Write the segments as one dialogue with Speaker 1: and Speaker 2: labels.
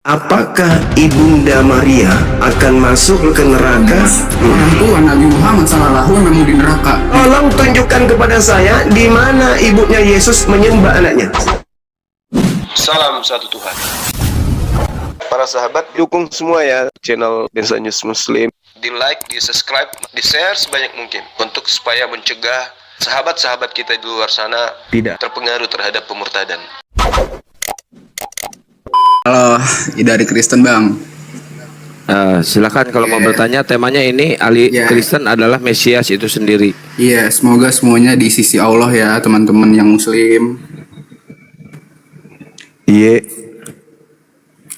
Speaker 1: Apakah Ibunda Maria akan masuk ke neraka?
Speaker 2: Orang tua Nabi Muhammad SAW di neraka.
Speaker 1: Tolong tunjukkan kepada saya di mana ibunya Yesus menyembah anaknya. Salam satu Tuhan. Para sahabat, dukung semua ya channel Bensa News Muslim. Di like, di subscribe, di share sebanyak mungkin untuk supaya mencegah sahabat-sahabat kita di luar sana tidak terpengaruh terhadap pemurtadan.
Speaker 2: Halo, dari Kristen Bang.
Speaker 3: Silakan kalau mau bertanya. Temanya ini Kristen adalah Mesias itu sendiri.
Speaker 2: Iya, semoga semuanya di sisi Allah ya teman-teman yang Muslim.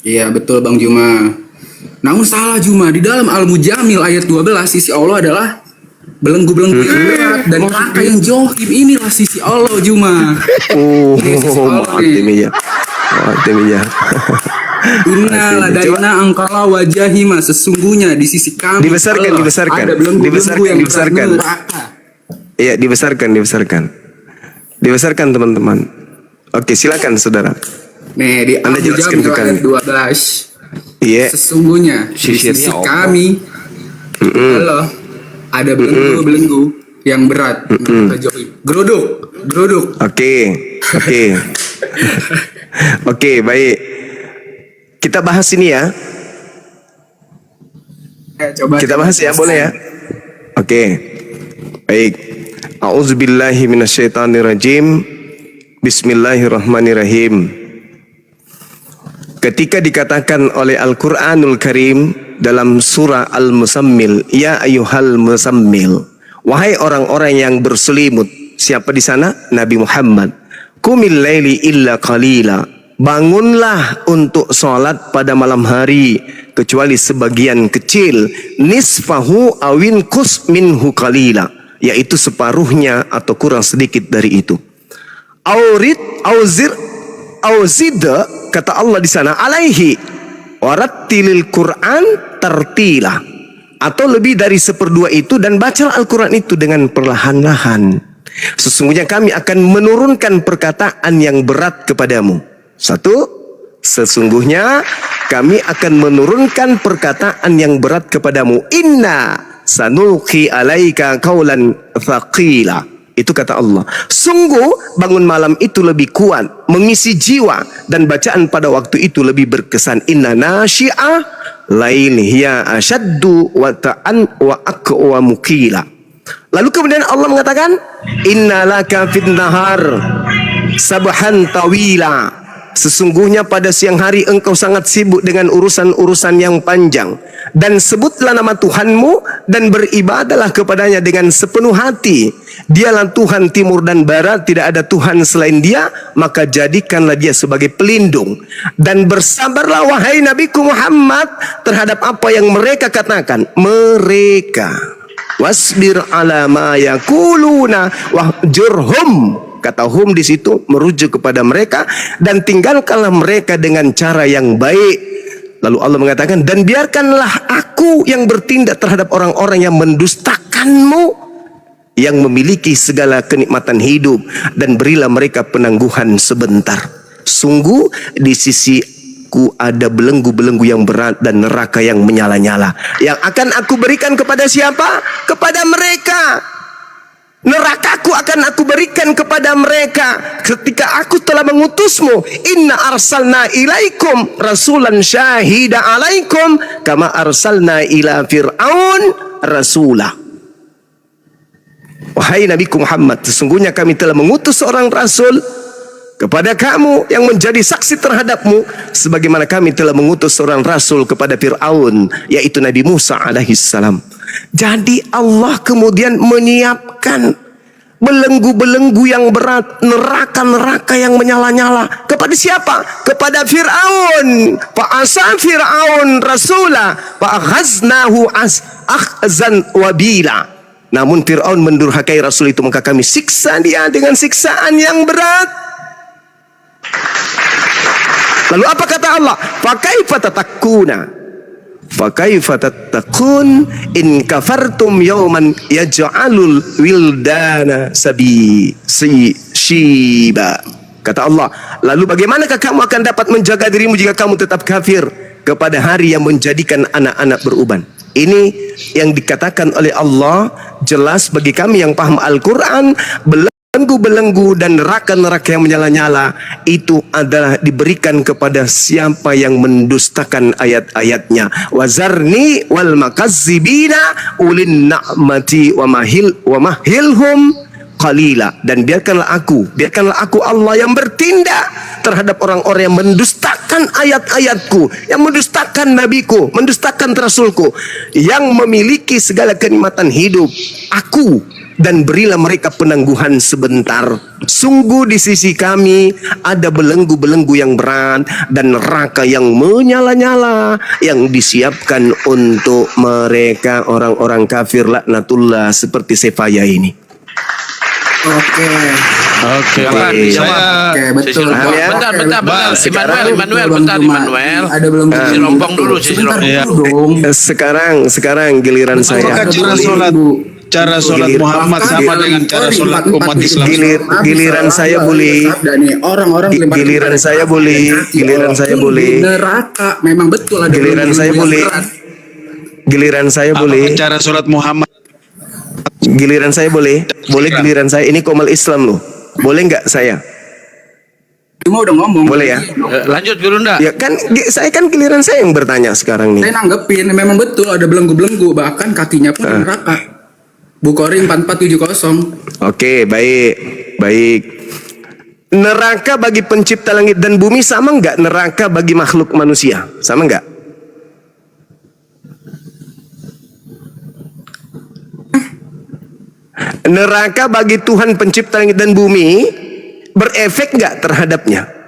Speaker 2: Iya betul Bang Juma. Namun salah Juma, di dalam Al-Mujamil ayat 12 sisi Allah adalah belenggu-belenggu yang berat dan neraka yang johim. Inilah sisi Allah Juma.
Speaker 1: Artinya
Speaker 2: Inna ladaina angkala wajahima, sesungguhnya di sisi kami
Speaker 1: dibesarkan
Speaker 2: ada belenggu-belenggu yang
Speaker 1: dibesarkan. Iya, dibesarkan teman-teman. Oke, silakan saudara.
Speaker 2: Nih di
Speaker 1: Anda jelaskan ke kami.
Speaker 2: ayat 12.
Speaker 1: Iya.
Speaker 2: Sesungguhnya di sisi
Speaker 3: Sisirnya
Speaker 2: kami Allah ada belenggu-belenggu yang berat. Geruduk.
Speaker 1: Oke, baik. Kita bahas ini ya. Kita bahas ya, boleh ya? Oke. Baik. A'udzubillahi minasyaitonirrajim. Bismillahirrahmanirrahim. Ketika dikatakan oleh Al-Qur'anul Karim dalam surah Al-Muzammil, ya ayyuhal muzammil, wahai orang-orang yang berselimut. Siapa di sana? Nabi Muhammad. Qumil laili illa qalila, bangunlah untuk sholat pada malam hari kecuali sebagian kecil. Nisfahu awin kus minhu qalila, yaitu separuhnya atau kurang sedikit dari itu. Auzida, kata Allah di sana, alaihi warattilil Quran tartila, atau lebih dari seperdua itu, dan bacalah Al-Quran itu dengan perlahan-lahan. Sesungguhnya kami akan menurunkan perkataan yang berat kepadamu. Satu, sesungguhnya kami akan menurunkan perkataan yang berat kepadamu. Inna sanulqi alaika qaulan thaqila. Itu kata Allah. Sungguh bangun malam itu lebih kuat, mengisi jiwa, dan bacaan pada waktu itu lebih berkesan. Inna nasyi'ah lail hiya asyaddu wa ta'an wa aqwa muqila. Lalu kemudian Allah mengatakan, innalaka fid nahar sabhan tawila. Sesungguhnya pada siang hari engkau sangat sibuk dengan urusan-urusan yang panjang. Dan sebutlah nama Tuhanmu dan beribadalah kepadanya dengan sepenuh hati. Dialah Tuhan timur dan barat, tidak ada Tuhan selain Dia, maka jadikanlah Dia sebagai pelindung. Dan bersabarlah wahai Nabiku Muhammad terhadap apa yang mereka katakan. Mereka. Wasbir ala ma yaquluna wahjurhum. Kata hum di situ merujuk kepada mereka, dan tinggalkanlah mereka dengan cara yang baik. Lalu Allah mengatakan, dan biarkanlah aku yang bertindak terhadap orang-orang yang mendustakanmu, yang memiliki segala kenikmatan hidup, dan berilah mereka penangguhan sebentar. Sungguh di sisiku ada belenggu-belenggu yang berat dan neraka yang menyala-nyala, yang akan aku berikan kepada siapa? Kepada mereka. Nerakaku akan aku berikan kepada mereka ketika aku telah mengutusmu. Inna arsalna ilaikum rasulan syahida alaikum kama arsalna ila fir'aun rasulah. Wahai Nabiku Muhammad, sesungguhnya kami telah mengutus seorang rasul kepada kamu yang menjadi saksi terhadapmu, sebagaimana kami telah mengutus seorang rasul kepada Fir'aun, yaitu Nabi Musa alaihissalam. Jadi Allah kemudian menyiapkan belenggu-belenggu yang berat, neraka-neraka yang menyala-nyala. Kepada siapa? Kepada Fir'aun. Fa'asa Fir'aun rasulah fa'akhaznahu akhzan wabila. Namun Fir'aun mendurhakai rasul itu, maka kami siksa dia dengan siksaan yang berat. Lalu apa kata Allah? Fakaifa tatakuna, fakaifa tatakun in kafartum yawman yaj'alul wildana shiba. Kata Allah, lalu bagaimanakah kamu akan dapat menjaga dirimu jika kamu tetap kafir kepada hari yang menjadikan anak-anak beruban? Ini yang dikatakan oleh Allah jelas bagi kami yang paham Al-Quran. Belenggu-belenggu dan neraka-neraka yang menyala-nyala itu adalah diberikan kepada siapa yang mendustakan ayat-ayatnya. Wazarni wal makazzibina ulin na'mati wa mahilhum qalila. Dan biarkanlah aku Allah yang bertindak terhadap orang-orang yang mendustakan ayat-ayatku, yang mendustakan nabiku, mendustakan rasulku, yang memiliki segala kenikmatan hidup. Aku, dan berilah mereka penangguhan sebentar. Sungguh di sisi kami ada belenggu-belenggu yang berat dan neraka yang menyala-nyala yang disiapkan untuk mereka orang-orang kafir laknatullah seperti Sefaya ini.
Speaker 2: Oke, betul.
Speaker 3: Bentar. Immanuel, bentar.
Speaker 2: Ada belum
Speaker 3: Sisi rompong dulu, sisi rompong.
Speaker 1: Sekarang giliran saya.
Speaker 4: Cara sholat Muhammad sama dengan cara sholat umat Islam.
Speaker 1: Giliran saya boleh. Giliran saya boleh.
Speaker 2: Neraka memang betul ada.
Speaker 1: Giliran saya boleh.
Speaker 4: Cara sholat Muhammad.
Speaker 1: Giliran saya boleh. Giliran saya ini komal Islam loh. Boleh nggak saya?
Speaker 2: Cuma udah ngomong.
Speaker 1: Boleh ya?
Speaker 3: Lanjut dulu ndak?
Speaker 1: Ya kan, saya kan giliran saya yang bertanya sekarang nih.
Speaker 2: Saya nanggepin memang betul ada belenggu-belenggu, bahkan kakinya pun neraka. Bukhari 4470.
Speaker 1: Oke, baik. Neraka bagi pencipta langit dan bumi sama enggak neraka bagi makhluk manusia? Sama enggak? Neraka bagi Tuhan pencipta langit dan bumi berefek enggak terhadapnya?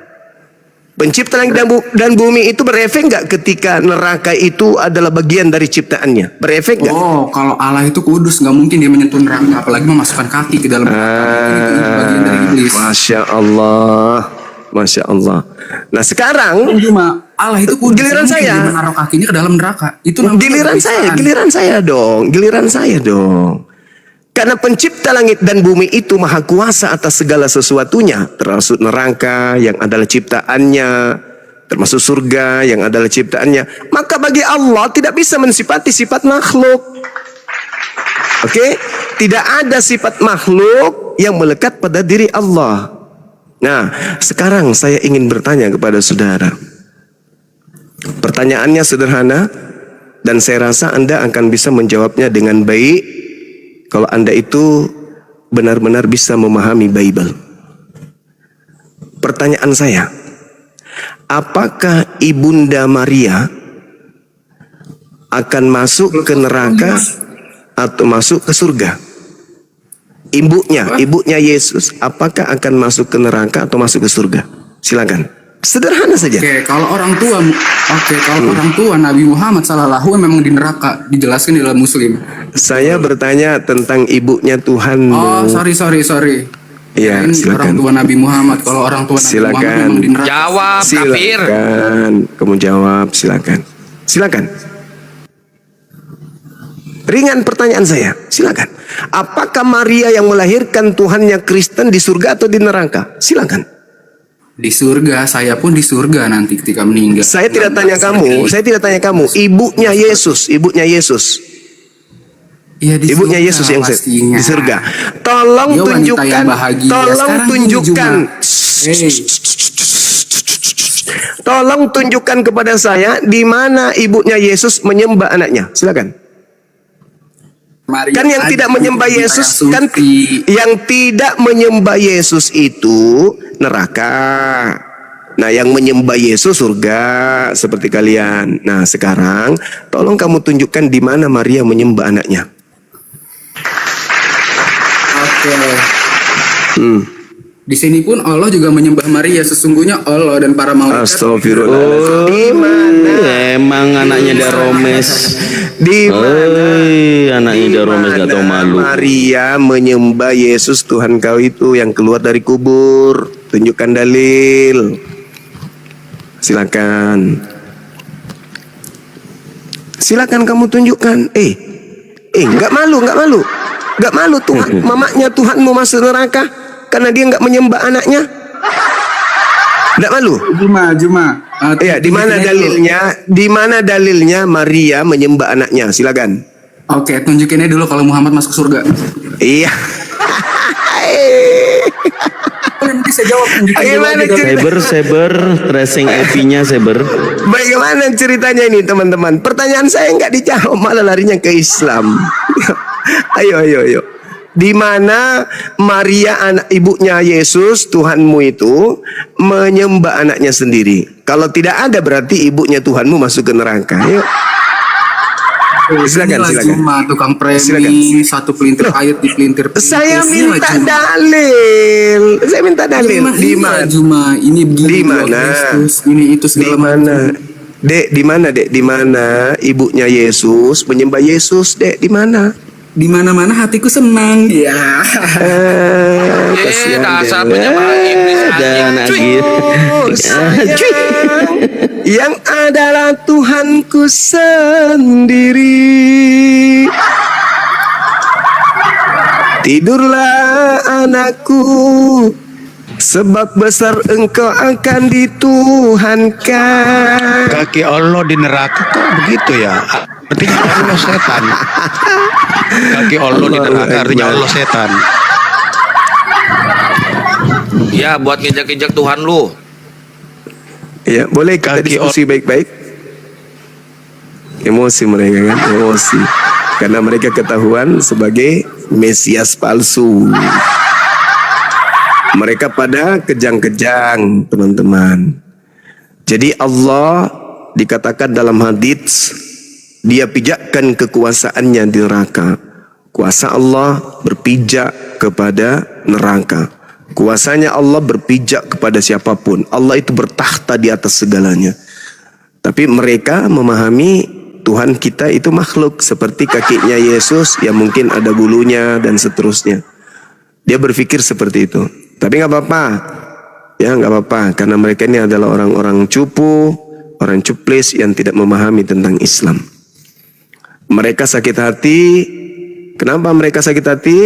Speaker 1: Pencipta langit dan bumi itu berefek nggak ketika neraka itu adalah bagian dari ciptaannya? Berefek nggak?
Speaker 2: Oh, kalau Allah itu kudus, nggak mungkin dia menyentuh neraka, apalagi memasukkan kaki ke dalam neraka. Itu bagian dari iblis.
Speaker 1: Masya Allah. Nah sekarang
Speaker 2: cuma Allah itu kudus.
Speaker 1: Giliran saya.
Speaker 2: Dia menaruh kakinya ke dalam neraka. Itu
Speaker 1: giliran saya dong. Karena pencipta langit dan bumi itu maha kuasa atas segala sesuatunya, termasuk neraka yang adalah ciptaannya, termasuk surga yang adalah ciptaannya. Maka bagi Allah tidak bisa mensifati sifat makhluk. Oke? Tidak ada sifat makhluk yang melekat pada diri Allah. Nah, sekarang saya ingin bertanya kepada saudara. Pertanyaannya sederhana dan saya rasa Anda akan bisa menjawabnya dengan baik kalau Anda itu benar-benar bisa memahami Bible. Pertanyaan saya, apakah Ibunda Maria akan masuk ke neraka atau masuk ke surga? Ibunya Yesus, apakah akan masuk ke neraka atau masuk ke surga? Silakan. Sederhana saja.
Speaker 2: Kalau orang tua Nabi Muhammad sallallahu memang di neraka, dijelaskan di dalam Muslim.
Speaker 1: Saya bertanya tentang ibunya Tuhan.
Speaker 2: Oh, sorry.
Speaker 1: Iya, silakan.
Speaker 2: Orang tua Nabi Muhammad. Kalau orang tua Nabi Muhammad memang di neraka.
Speaker 3: Jawab, kafir.
Speaker 1: Kamu jawab, silakan. Ringan pertanyaan saya, silakan. Apakah Maria yang melahirkan Tuhannya Kristen di surga atau di neraka? Silakan.
Speaker 2: Di surga, saya pun di surga nanti ketika meninggal.
Speaker 1: Saya tidak tanya kamu. Ibunya Yesus.
Speaker 2: Iya, di
Speaker 1: Ibunya
Speaker 2: surga,
Speaker 1: Yesus yang
Speaker 2: pastinya.
Speaker 1: di surga. Tolong
Speaker 2: Dia wanita yang bahagia.
Speaker 1: Tolong tunjukkan kepada saya di mana ibunya Yesus menyembah anaknya. Silakan.
Speaker 2: Maria
Speaker 1: Kan yang tidak menyembah Yesus kan yang tidak menyembah Yesus itu neraka. Nah, yang menyembah Yesus surga seperti kalian. Nah, sekarang tolong kamu tunjukkan di mana Maria menyembah anaknya.
Speaker 2: Oke. Di sini pun Allah juga menyembah Maria. Sesungguhnya Allah dan para malaikat.
Speaker 1: Astagfirullah. Di mana?
Speaker 5: Emang anaknya Daromes.
Speaker 1: Di mana?
Speaker 5: Anaknya Daromes gak tahu malu.
Speaker 1: Maria menyembah Yesus Tuhan kau itu yang keluar dari kubur. Tunjukkan dalil. Silakan kamu tunjukkan. Nggak malu Tuhan, mamanya Tuhanmu masuk neraka karena dia nggak menyembah anaknya. Nggak malu?
Speaker 2: Juma.
Speaker 1: Iya, di mana
Speaker 2: tunjukin aja dulu.
Speaker 1: dalilnya? Di mana dalilnya Maria menyembah anaknya? Silakan.
Speaker 2: Oke, tunjukin aja dulu kalau Muhammad masuk surga.
Speaker 1: Iya.
Speaker 2: Nanti saya jawab, tunjukin dulu
Speaker 1: Bagaimana
Speaker 2: aja dalilnya.
Speaker 5: Saber, tracing IP-nya Saber.
Speaker 1: Bagaimana ceritanya ini teman-teman? Pertanyaan saya nggak dijawab, malah larinya ke Islam. Ayo. Di mana Maria anak ibunya Yesus Tuhanmu itu menyembah anaknya sendiri? Kalau tidak ada berarti ibunya Tuhanmu masuk ke neraka. Ayo. Silakan.
Speaker 2: Cuma tukang premi,
Speaker 1: Silakan.
Speaker 2: satu pelintir ayat di pelintir.
Speaker 1: Saya
Speaker 2: Inilah
Speaker 1: minta
Speaker 2: Cuma.
Speaker 1: dalil. Saya minta dalil. Di mana?
Speaker 2: Cuma ini begini
Speaker 1: Di
Speaker 2: dua
Speaker 1: mana?
Speaker 2: Kristus, ini itu
Speaker 1: Di
Speaker 2: segala
Speaker 1: mana?
Speaker 2: macam.
Speaker 1: Dek, di mana, Dek? Di mana ibunya Yesus menyembah Yesus, Dek? Di mana?
Speaker 2: Di mana-mana hatiku senang. Ya.
Speaker 1: Kasihan
Speaker 3: dasar
Speaker 1: Dek.
Speaker 3: penyembah iblis
Speaker 5: Dan
Speaker 3: anjing.
Speaker 5: Agil.
Speaker 1: Sayang, yang adalah Tuhanku sendiri. Tidurlah anakku, sebab besar engkau akan dituhankan.
Speaker 4: Kaki Allah di neraka kok begitu ya? Artinya Allah setan. Kaki Allah di neraka artinya Allah setan.
Speaker 3: Ya, buat nginjak-injak Tuhan lu.
Speaker 1: Ya, boleh kita
Speaker 4: Kaki
Speaker 1: diskusi baik-baik. Emosi mereka kan, emosi. Karena mereka ketahuan sebagai Mesias palsu. Mereka pada kejang-kejang, teman-teman. Jadi Allah dikatakan dalam hadits, dia pijakkan kekuasaannya di neraka. Kuasa Allah berpijak kepada neraka. Kuasanya Allah berpijak kepada siapapun. Allah itu bertakhta di atas segalanya. Tapi mereka memahami Tuhan kita itu makhluk seperti kakinya Yesus yang mungkin ada bulunya dan seterusnya. Dia berpikir seperti itu. Tapi nggak apa-apa. Ya nggak apa-apa. Karena mereka ini adalah orang-orang cupu, orang cuplis yang tidak memahami tentang Islam. Mereka sakit hati. Kenapa mereka sakit hati?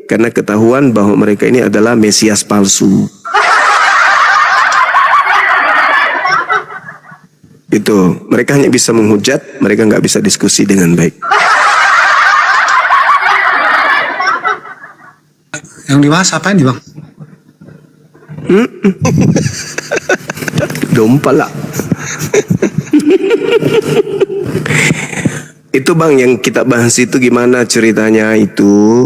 Speaker 1: Karena ketahuan bahwa mereka ini adalah Mesias palsu. Itu, mereka hanya bisa menghujat, mereka nggak bisa diskusi dengan baik.
Speaker 6: Yang dibahas apa ini bang?
Speaker 1: Dompa lah. Itu bang yang kita bahas itu gimana ceritanya itu?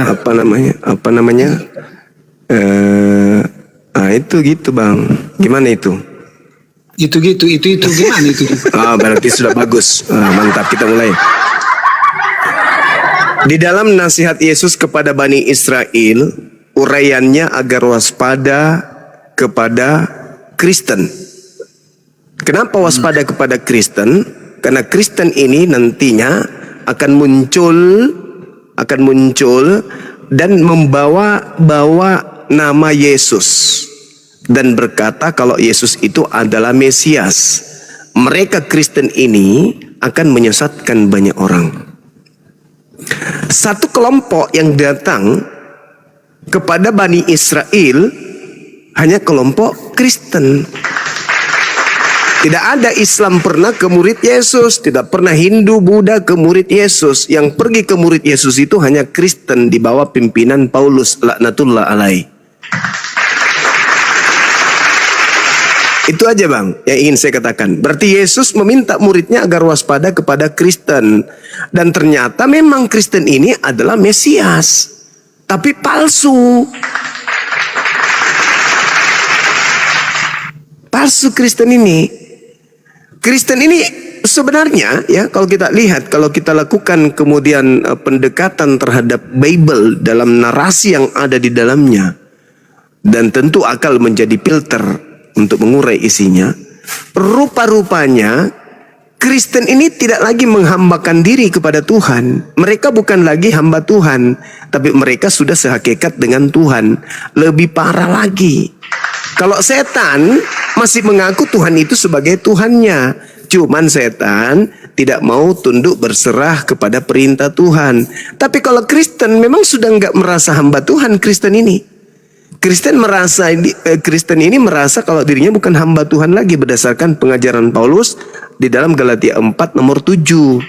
Speaker 1: Apa namanya? Itu gitu bang. Gimana itu?
Speaker 6: Itu gimana itu?
Speaker 1: Berarti sudah bagus. Mantap, kita mulai. Di dalam nasihat Yesus kepada Bani Israel, uraiannya agar waspada kepada Kristen. Kenapa waspada kepada Kristen? Karena Kristen ini nantinya akan muncul dan membawa nama Yesus. Dan berkata kalau Yesus itu adalah Mesias. Mereka Kristen ini akan menyesatkan banyak orang. Satu kelompok yang datang kepada Bani Israel hanya kelompok Kristen. Tidak ada Islam pernah ke murid Yesus, tidak pernah Hindu, Buddha ke murid Yesus. Yang pergi ke murid Yesus itu hanya Kristen di bawah pimpinan Paulus laknatullah alaih. Itu aja bang yang ingin saya katakan. Berarti Yesus meminta muridnya agar waspada kepada Kristen. Dan ternyata memang Kristen ini adalah Mesias. Tapi palsu. Palsu Kristen ini. Kristen ini sebenarnya ya kalau kita lihat, kalau kita lakukan kemudian pendekatan terhadap Bible dalam narasi yang ada di dalamnya. Dan tentu akal menjadi filter untuk mengurai isinya. Rupa-rupanya Kristen ini tidak lagi menghambakan diri kepada Tuhan. Mereka bukan lagi hamba Tuhan, tapi mereka sudah sehakikat dengan Tuhan. Lebih parah lagi, kalau setan masih mengaku Tuhan itu sebagai Tuhannya, cuman setan tidak mau tunduk berserah kepada perintah Tuhan. Tapi kalau Kristen memang sudah nggak merasa hamba Tuhan Kristen ini. Kristen ini merasa kalau dirinya bukan hamba Tuhan lagi berdasarkan pengajaran Paulus di dalam Galatia 4 nomor 7.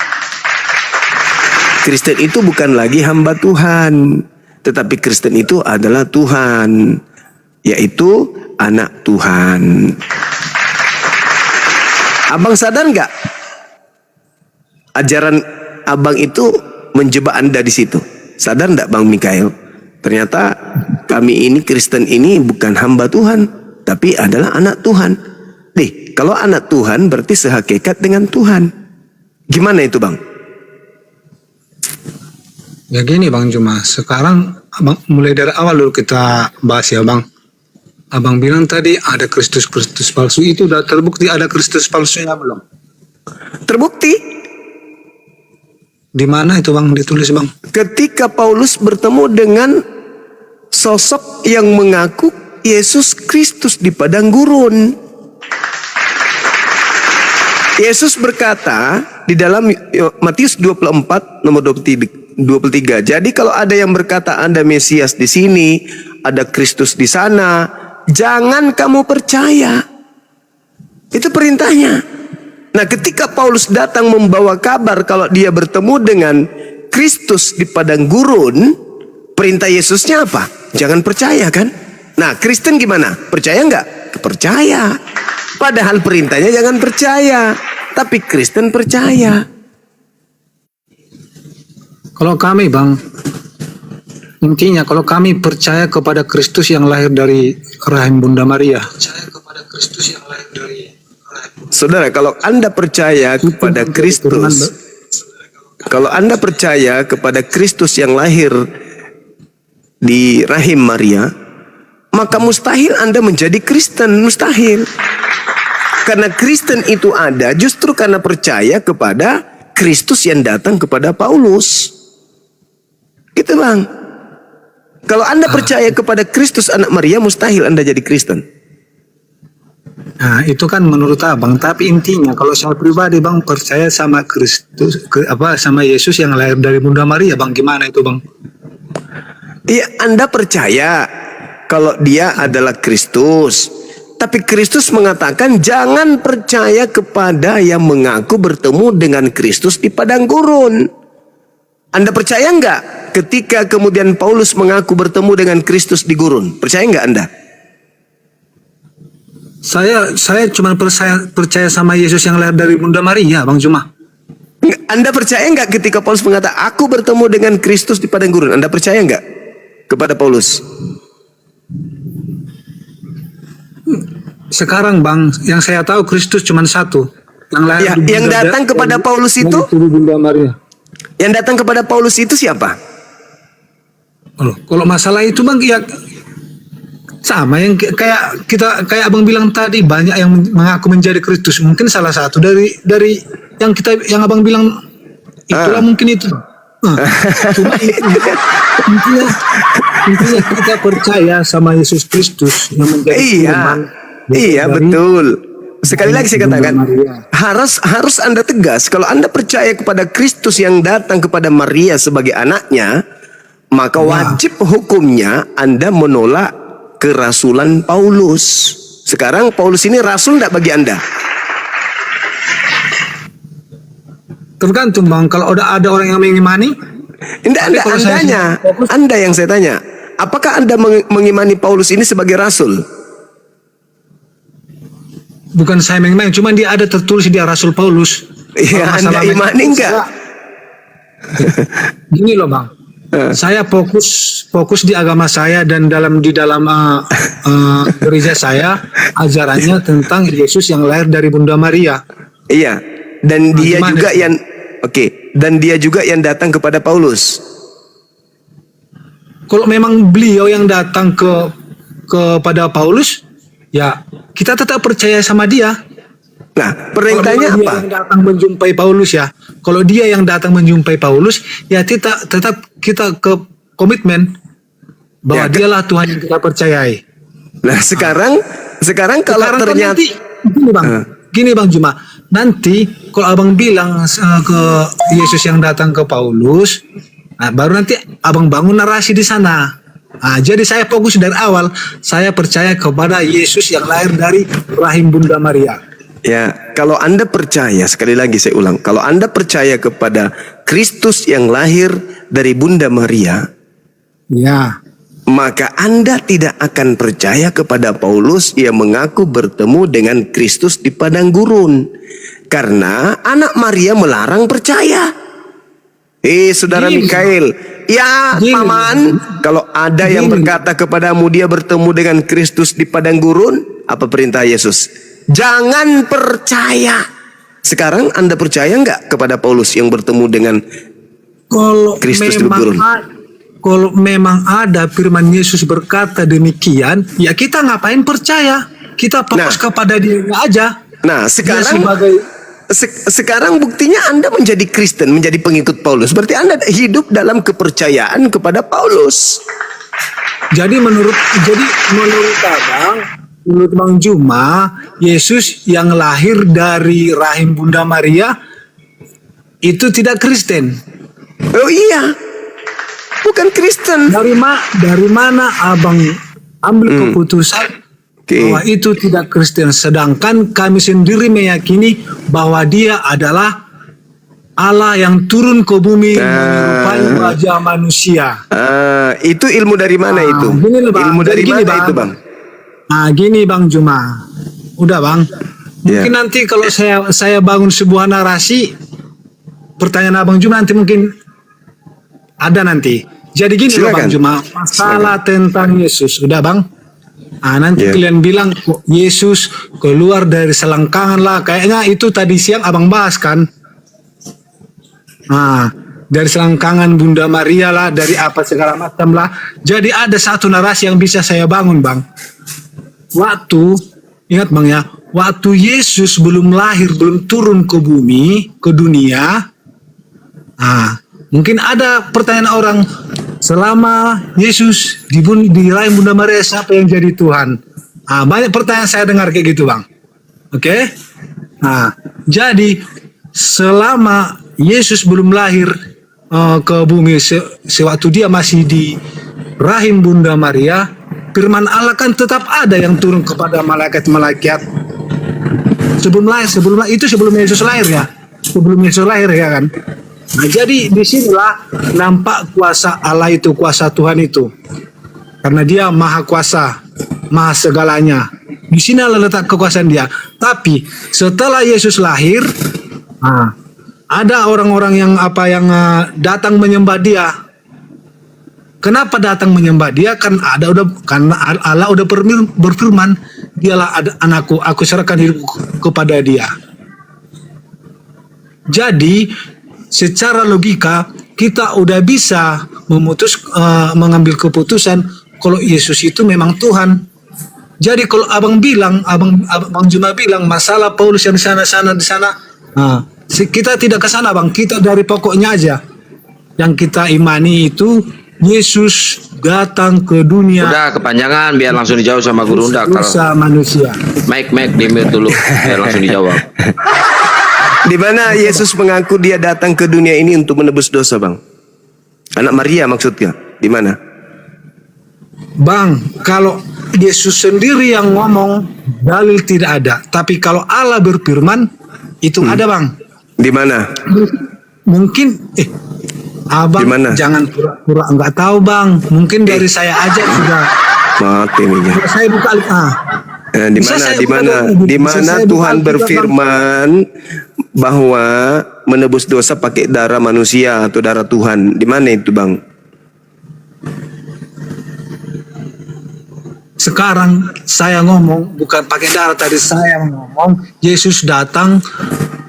Speaker 1: Kristen itu bukan lagi hamba Tuhan, tetapi Kristen itu adalah Tuhan, yaitu anak Tuhan. Abang sadar nggak? Ajaran abang itu menjebak Anda di situ. Sadar nggak, Bang Mikael? Ternyata kami ini Kristen ini bukan hamba Tuhan, tapi adalah anak Tuhan. Kalau anak Tuhan berarti sehakikat dengan Tuhan. Gimana itu, Bang?
Speaker 6: Ya gini Bang Juma, sekarang abang, mulai dari awal dulu kita bahas ya Bang. Abang bilang tadi ada Kristus palsu, itu udah terbukti ada Kristus palsunya belum?
Speaker 1: Terbukti.
Speaker 6: Di mana itu Bang ditulis Bang?
Speaker 1: Ketika Paulus bertemu dengan sosok yang mengaku Yesus Kristus di padang gurun. Yesus berkata di dalam Matius 24 nomor 23, jadi kalau ada yang berkata Anda Mesias di sini, ada Kristus di sana, jangan kamu percaya. Itu perintahnya. Nah, ketika Paulus datang membawa kabar kalau dia bertemu dengan Kristus di padang gurun, perintah Yesusnya apa? Jangan percaya kan? Nah, Kristen gimana? Percaya nggak? Percaya. Padahal perintahnya jangan percaya, tapi Kristen percaya.
Speaker 6: Kalau kami Bang, intinya kalau kami percaya kepada Kristus yang lahir dari rahim Bunda Maria. Percaya kepada Kristus yang lahir dari
Speaker 1: Saudara, kalau Anda percaya kepada Kristus, kalau Anda percaya kepada Kristus yang lahir di rahim Maria, maka mustahil Anda menjadi Kristen, mustahil. Karena Kristen itu ada justru karena percaya kepada Kristus yang datang kepada Paulus. Gitu Bang. Kalau Anda percaya kepada Kristus anak Maria, mustahil Anda jadi Kristen.
Speaker 6: Nah, itu kan menurut Abang, tapi intinya kalau saya pribadi Bang percaya sama Kristus, sama Yesus yang lahir dari Bunda Maria, Bang, gimana itu Bang?
Speaker 1: Iya, Anda percaya kalau dia adalah Kristus. Tapi Kristus mengatakan jangan percaya kepada yang mengaku bertemu dengan Kristus di padang gurun. Anda percaya nggak ketika kemudian Paulus mengaku bertemu dengan Kristus di gurun? Percaya nggak Anda?
Speaker 6: Saya cuma percaya sama Yesus yang lahir dari Bunda Maria, Bang Juma.
Speaker 1: Anda percaya nggak ketika Paulus mengatakan aku bertemu dengan Kristus di padang gurun? Anda percaya nggak kepada Paulus?
Speaker 6: Sekarang Bang, yang saya tahu Kristus cuma satu. Yang lahir
Speaker 1: Ya, yang datang kepada Paulus itu?
Speaker 6: Bunda Maria.
Speaker 1: Yang datang kepada Paulus itu siapa?
Speaker 6: Kalau masalah itu Bang, ya sama yang kayak Abang bilang tadi, banyak yang mengaku menjadi Kristus. Mungkin salah satu dari yang Abang bilang itulah mungkin itu. Cuma intinya kita percaya sama Yesus Kristus yang menjadi Tuhan.
Speaker 1: Iya betul. Sekali lagi saya katakan, harus Anda tegas. Kalau Anda percaya kepada Kristus yang datang kepada Maria sebagai anaknya, maka wajib hukumnya Anda menolak kerasulan Paulus. Sekarang Paulus ini rasul enggak bagi Anda?
Speaker 6: Tergantung Bang, kalau ada orang yang mengimani.
Speaker 1: Enggak, Andanya. Anda yang saya tanya. Apakah Anda mengimani Paulus ini sebagai rasul?
Speaker 6: Bukan saya mengimani, cuma dia ada tertulis dia Rasul Paulus.
Speaker 1: Iya, Anda imani enggak?
Speaker 6: Gini loh Bang. Saya fokus di agama saya dan di dalam gereja saya ajarannya tentang Yesus yang lahir dari Bunda Maria.
Speaker 1: Iya, dan dia juga yang dan dia juga yang datang kepada Paulus.
Speaker 6: Kalau memang beliau yang datang kepada Paulus, ya kita tetap percaya sama dia.
Speaker 1: Nah, perintahnya apa?
Speaker 6: Dia yang datang menjumpai Paulus ya. Kalau dia yang datang menjumpai Paulus, ya tetap kita ke komitmen bahwa dialah Tuhan yang kita percayai.
Speaker 1: Nah, sekarang kalau ternyata
Speaker 6: gini Bang Juma, nanti kalau Abang bilang ke Yesus yang datang ke Paulus, nah baru nanti Abang bangun narasi di sana. Jadi saya fokus dari awal, saya percaya kepada Yesus yang lahir dari rahim Bunda Maria.
Speaker 1: Ya, kalau Anda percaya, sekali lagi saya ulang, kalau Anda percaya kepada Kristus yang lahir dari Bunda Maria,
Speaker 6: Ya,
Speaker 1: maka Anda tidak akan percaya kepada Paulus yang mengaku bertemu dengan Kristus di padang gurun. Karena anak Maria melarang percaya. Saudara
Speaker 6: Gini.
Speaker 1: Mikael, ya
Speaker 6: Gini.
Speaker 1: paman, kalau ada yang
Speaker 6: Gini.
Speaker 1: berkata kepadamu dia bertemu dengan Kristus di padang gurun, apa perintah Yesus? Jangan percaya. Sekarang Anda percaya nggak kepada Paulus yang bertemu dengan
Speaker 6: kalau
Speaker 1: Kristus di
Speaker 6: memang
Speaker 1: gurun?
Speaker 6: kalau memang ada firman Yesus berkata demikian, ya kita ngapain percaya? Kita fokus kepada dia aja.
Speaker 1: Nah,
Speaker 6: Dia
Speaker 1: sekarang
Speaker 6: sebagai
Speaker 1: sekarang buktinya Anda menjadi Kristen, menjadi pengikut Paulus. Berarti Anda hidup dalam kepercayaan kepada Paulus.
Speaker 6: Jadi menurut Bang Juma, Yesus yang lahir dari rahim Bunda Maria itu tidak Kristen.
Speaker 1: Oh iya, bukan Kristen.
Speaker 6: Dari mana Abang ambil keputusan
Speaker 1: Oke.
Speaker 6: bahwa itu tidak Kristen, sedangkan kami sendiri meyakini bahwa dia adalah Allah yang turun ke bumi menyerupai wajah manusia.
Speaker 1: Itu ilmu dari mana itu?
Speaker 6: Gini loh, Bang.
Speaker 1: Ilmu
Speaker 6: Jadi
Speaker 1: dari
Speaker 6: gini,
Speaker 1: mana
Speaker 6: Bang.
Speaker 1: itu, Bang?
Speaker 6: Gini Bang Juma, udah Bang. Mungkin
Speaker 1: Ya.
Speaker 6: nanti kalau saya bangun sebuah narasi, pertanyaan Abang Juma nanti mungkin ada nanti. Jadi gini loh
Speaker 1: Silakan.
Speaker 6: Bang Juma, masalah tentang Yesus, udah Bang. Nanti
Speaker 1: Ya.
Speaker 6: kalian bilang kok Yesus keluar dari selangkangan lah, kayaknya itu tadi siang Abang bahas kan. Dari selangkangan Bunda Maria lah, dari apa segala macam lah. Jadi ada satu narasi yang bisa saya bangun Bang. Ingat Bang ya, waktu Yesus belum lahir, belum turun ke bumi, ke dunia. Mungkin ada pertanyaan orang, selama Yesus di rahim Bunda Maria, siapa yang jadi Tuhan? Banyak pertanyaan saya dengar kayak gitu Bang. Oke? Jadi selama Yesus belum lahir ke bumi, sewaktu dia masih di rahim Bunda Maria, firman Allah kan tetap ada yang turun kepada malaikat-malaikat sebelum Yesus lahir ya. Sebelum Yesus lahir ya kan. Jadi disinilah nampak kuasa Allah itu, kuasa Tuhan itu. Karena dia maha kuasa, maha segalanya. Di sinilah letak kekuasaan dia. Tapi setelah Yesus lahir, ada orang-orang yang datang menyembah dia. Kenapa datang menyembah dia? Karena Allah udah berfirman, dialah anakku, aku serahkan hidupku kepada dia. Jadi secara logika kita udah bisa mengambil keputusan kalau Yesus itu memang Tuhan. Jadi kalau Abang Juma bilang masalah Paulus yang di sana, kita tidak ke sana Bang, kita dari pokoknya aja. Yang kita imani itu Yesus datang ke dunia.
Speaker 3: Udah kepanjangan, biar langsung dijawab sama guru Unda.
Speaker 6: Dosa manusia.
Speaker 3: Mike di mute dulu, biar langsung dijawab.
Speaker 1: Di mana Yesus mengaku dia datang ke dunia ini untuk menebus dosa, Bang? Anak Maria maksudnya. Di mana?
Speaker 6: Bang, kalau Yesus sendiri yang ngomong, dalil tidak ada. Tapi kalau Allah berfirman, itu ada Bang.
Speaker 1: Di mana?
Speaker 6: Mungkin Abang
Speaker 1: Dimana?
Speaker 6: jangan pura-pura nggak tahu Bang. Mungkin dari saya aja sudah.
Speaker 1: Mati nih.
Speaker 6: Saya buka
Speaker 1: Di mana Tuhan berfirman bahwa menebus dosa pakai darah manusia atau darah Tuhan? Di mana itu, Bang?
Speaker 6: Sekarang saya ngomong bukan pakai darah, tadi saya ngomong Yesus datang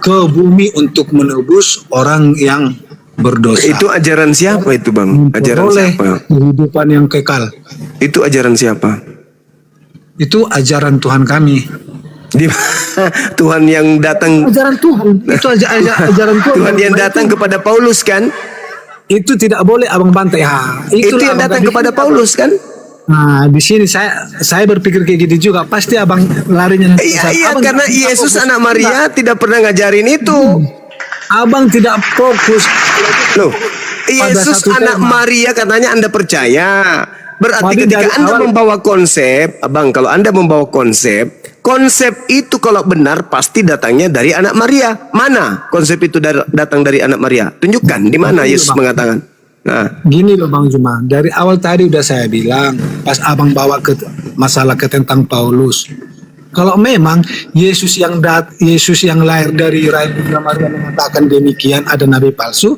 Speaker 6: ke bumi untuk menebus orang yang berdosa.
Speaker 1: Itu ajaran siapa itu, Bang? Ajaran
Speaker 6: Memperoleh
Speaker 1: siapa?
Speaker 6: kehidupan yang kekal.
Speaker 1: Itu ajaran siapa?
Speaker 6: Itu ajaran Tuhan kami.
Speaker 1: Tuhan yang datang,
Speaker 6: Ajaran Tuhan. Itu ajaran Tuhan.
Speaker 1: Tuhan yang datang kepada Paulus kan?
Speaker 6: Itu tidak boleh Abang bantai.
Speaker 1: Itu yang datang kepada Paulus kan?
Speaker 6: Nah, di sini saya berpikir kayak gitu juga. Pasti Abang larinya.
Speaker 1: Iya,
Speaker 6: Abang
Speaker 1: karena
Speaker 6: tidak
Speaker 1: Yesus
Speaker 6: fokus.
Speaker 1: anak Maria tidak pernah ngajarin itu.
Speaker 6: Abang tidak fokus.
Speaker 1: Loh, Yesus
Speaker 6: satu
Speaker 1: anak
Speaker 6: tema.
Speaker 1: Maria katanya Anda percaya. Berarti
Speaker 6: Tapi
Speaker 1: ketika
Speaker 6: dari
Speaker 1: Anda
Speaker 6: awal-
Speaker 1: membawa konsep, Abang, kalau Anda membawa konsep itu kalau benar pasti datangnya dari anak Maria. Mana konsep itu datang dari anak Maria? Tunjukkan di mana Yesus mengatakan. Nah,
Speaker 6: Gini loh Bang Juma, dari awal tadi udah saya bilang, pas abang bawa ke masalah ke tentang Paulus. Kalau memang Yesus yang lahir dari rahim Bunda Maria mengatakan demikian ada nabi palsu,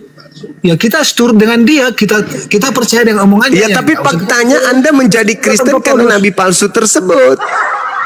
Speaker 6: ya kita setur dengan dia, kita percaya dengan omongannya.
Speaker 1: ya tapi faktanya Anda menjadi Kristen karena nabi palsu tersebut.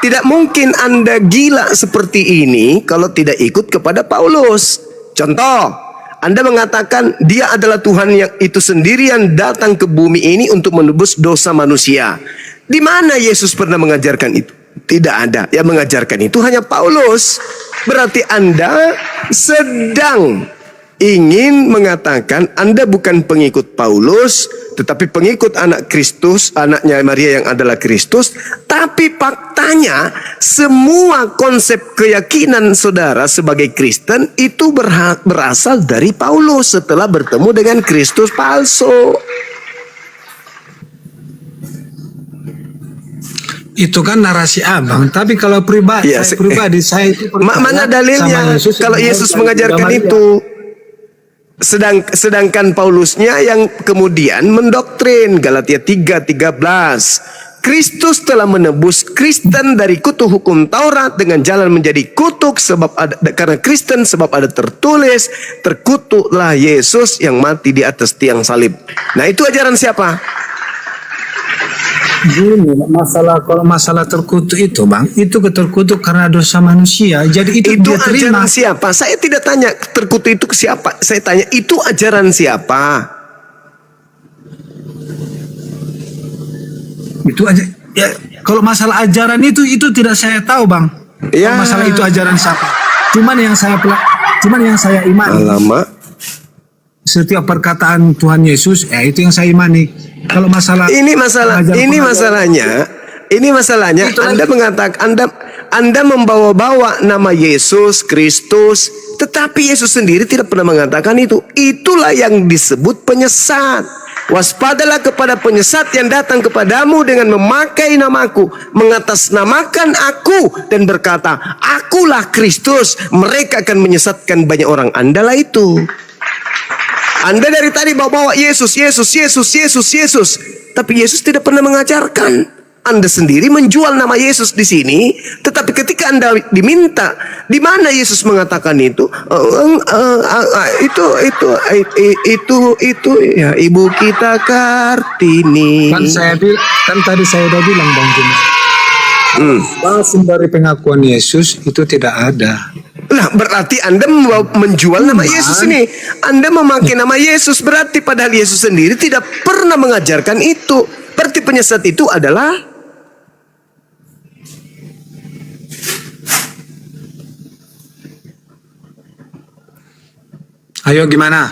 Speaker 1: Tidak mungkin Anda gila seperti ini kalau tidak ikut kepada Paulus. Contoh, Anda mengatakan dia adalah Tuhan yang itu sendiri yang datang ke bumi ini untuk menebus dosa manusia. Di mana Yesus pernah mengajarkan itu? Tidak ada. Yang mengajarkan itu hanya Paulus. Berarti Anda sedang ingin mengatakan Anda bukan pengikut Paulus, tetapi pengikut anak Kristus, anaknya Maria yang adalah Kristus. Tapi faktanya semua konsep keyakinan saudara sebagai Kristen itu berasal dari Paulus setelah bertemu dengan Kristus palsu.
Speaker 6: Itu kan narasi abang, tapi kalau pribadi,
Speaker 1: Ya,
Speaker 6: saya itu percaya
Speaker 1: mana dalilnya
Speaker 6: sama
Speaker 1: kalau
Speaker 6: yang
Speaker 1: Yesus
Speaker 6: lahir dari
Speaker 1: mengajarkan
Speaker 6: Bunda Maria.
Speaker 1: itu? Sedangkan Paulusnya yang kemudian mendoktrin Galatia 3:13. Kristus telah menebus Kristen dari kutuk hukum Taurat dengan jalan menjadi kutuk karena Kristen sebab ada tertulis terkutuklah Yesus yang mati di atas tiang salib. Nah, itu ajaran siapa?
Speaker 6: Gini, kalau masalah terkutuk itu Bang, itu terkutuk karena dosa manusia. Jadi itu
Speaker 1: Itu
Speaker 6: dia terima.
Speaker 1: ajaran siapa? Saya tidak tanya terkutuk itu ke siapa. Saya tanya itu ajaran siapa?
Speaker 6: Itu aja. Ya, kalau masalah ajaran itu tidak saya tahu Bang.
Speaker 1: Ya.
Speaker 6: Kalau masalah itu ajaran siapa? Cuman yang saya imani.
Speaker 1: Alamak.
Speaker 6: Setiap perkataan Tuhan Yesus, itu yang saya imani. Kalau masalah
Speaker 1: masalahnya
Speaker 6: Itu
Speaker 1: Anda mengatakan Anda membawa-bawa nama Yesus Kristus, tetapi Yesus sendiri tidak pernah mengatakan itu. Itulah yang disebut penyesat. Waspadalah kepada penyesat yang datang kepadamu dengan memakai namaku, mengatasnamakan aku dan berkata, akulah Kristus. Mereka akan menyesatkan banyak orang. Andalah itu. Anda dari tadi bawa-bawa Yesus. Tapi Yesus tidak pernah mengajarkan. Anda sendiri menjual nama Yesus di sini. Tetapi ketika Anda diminta, di mana Yesus mengatakan itu? Itu ya ibu kita Kartini.
Speaker 6: Kan tadi saya udah bilang Bang Juma. Langsung dari pengakuan Yesus itu tidak ada.
Speaker 1: Lah berarti Anda menjual nama Yesus ini. Anda memakai nama Yesus, berarti padahal Yesus sendiri tidak pernah mengajarkan itu. Berarti penyesat itu adalah
Speaker 6: Ayo gimana?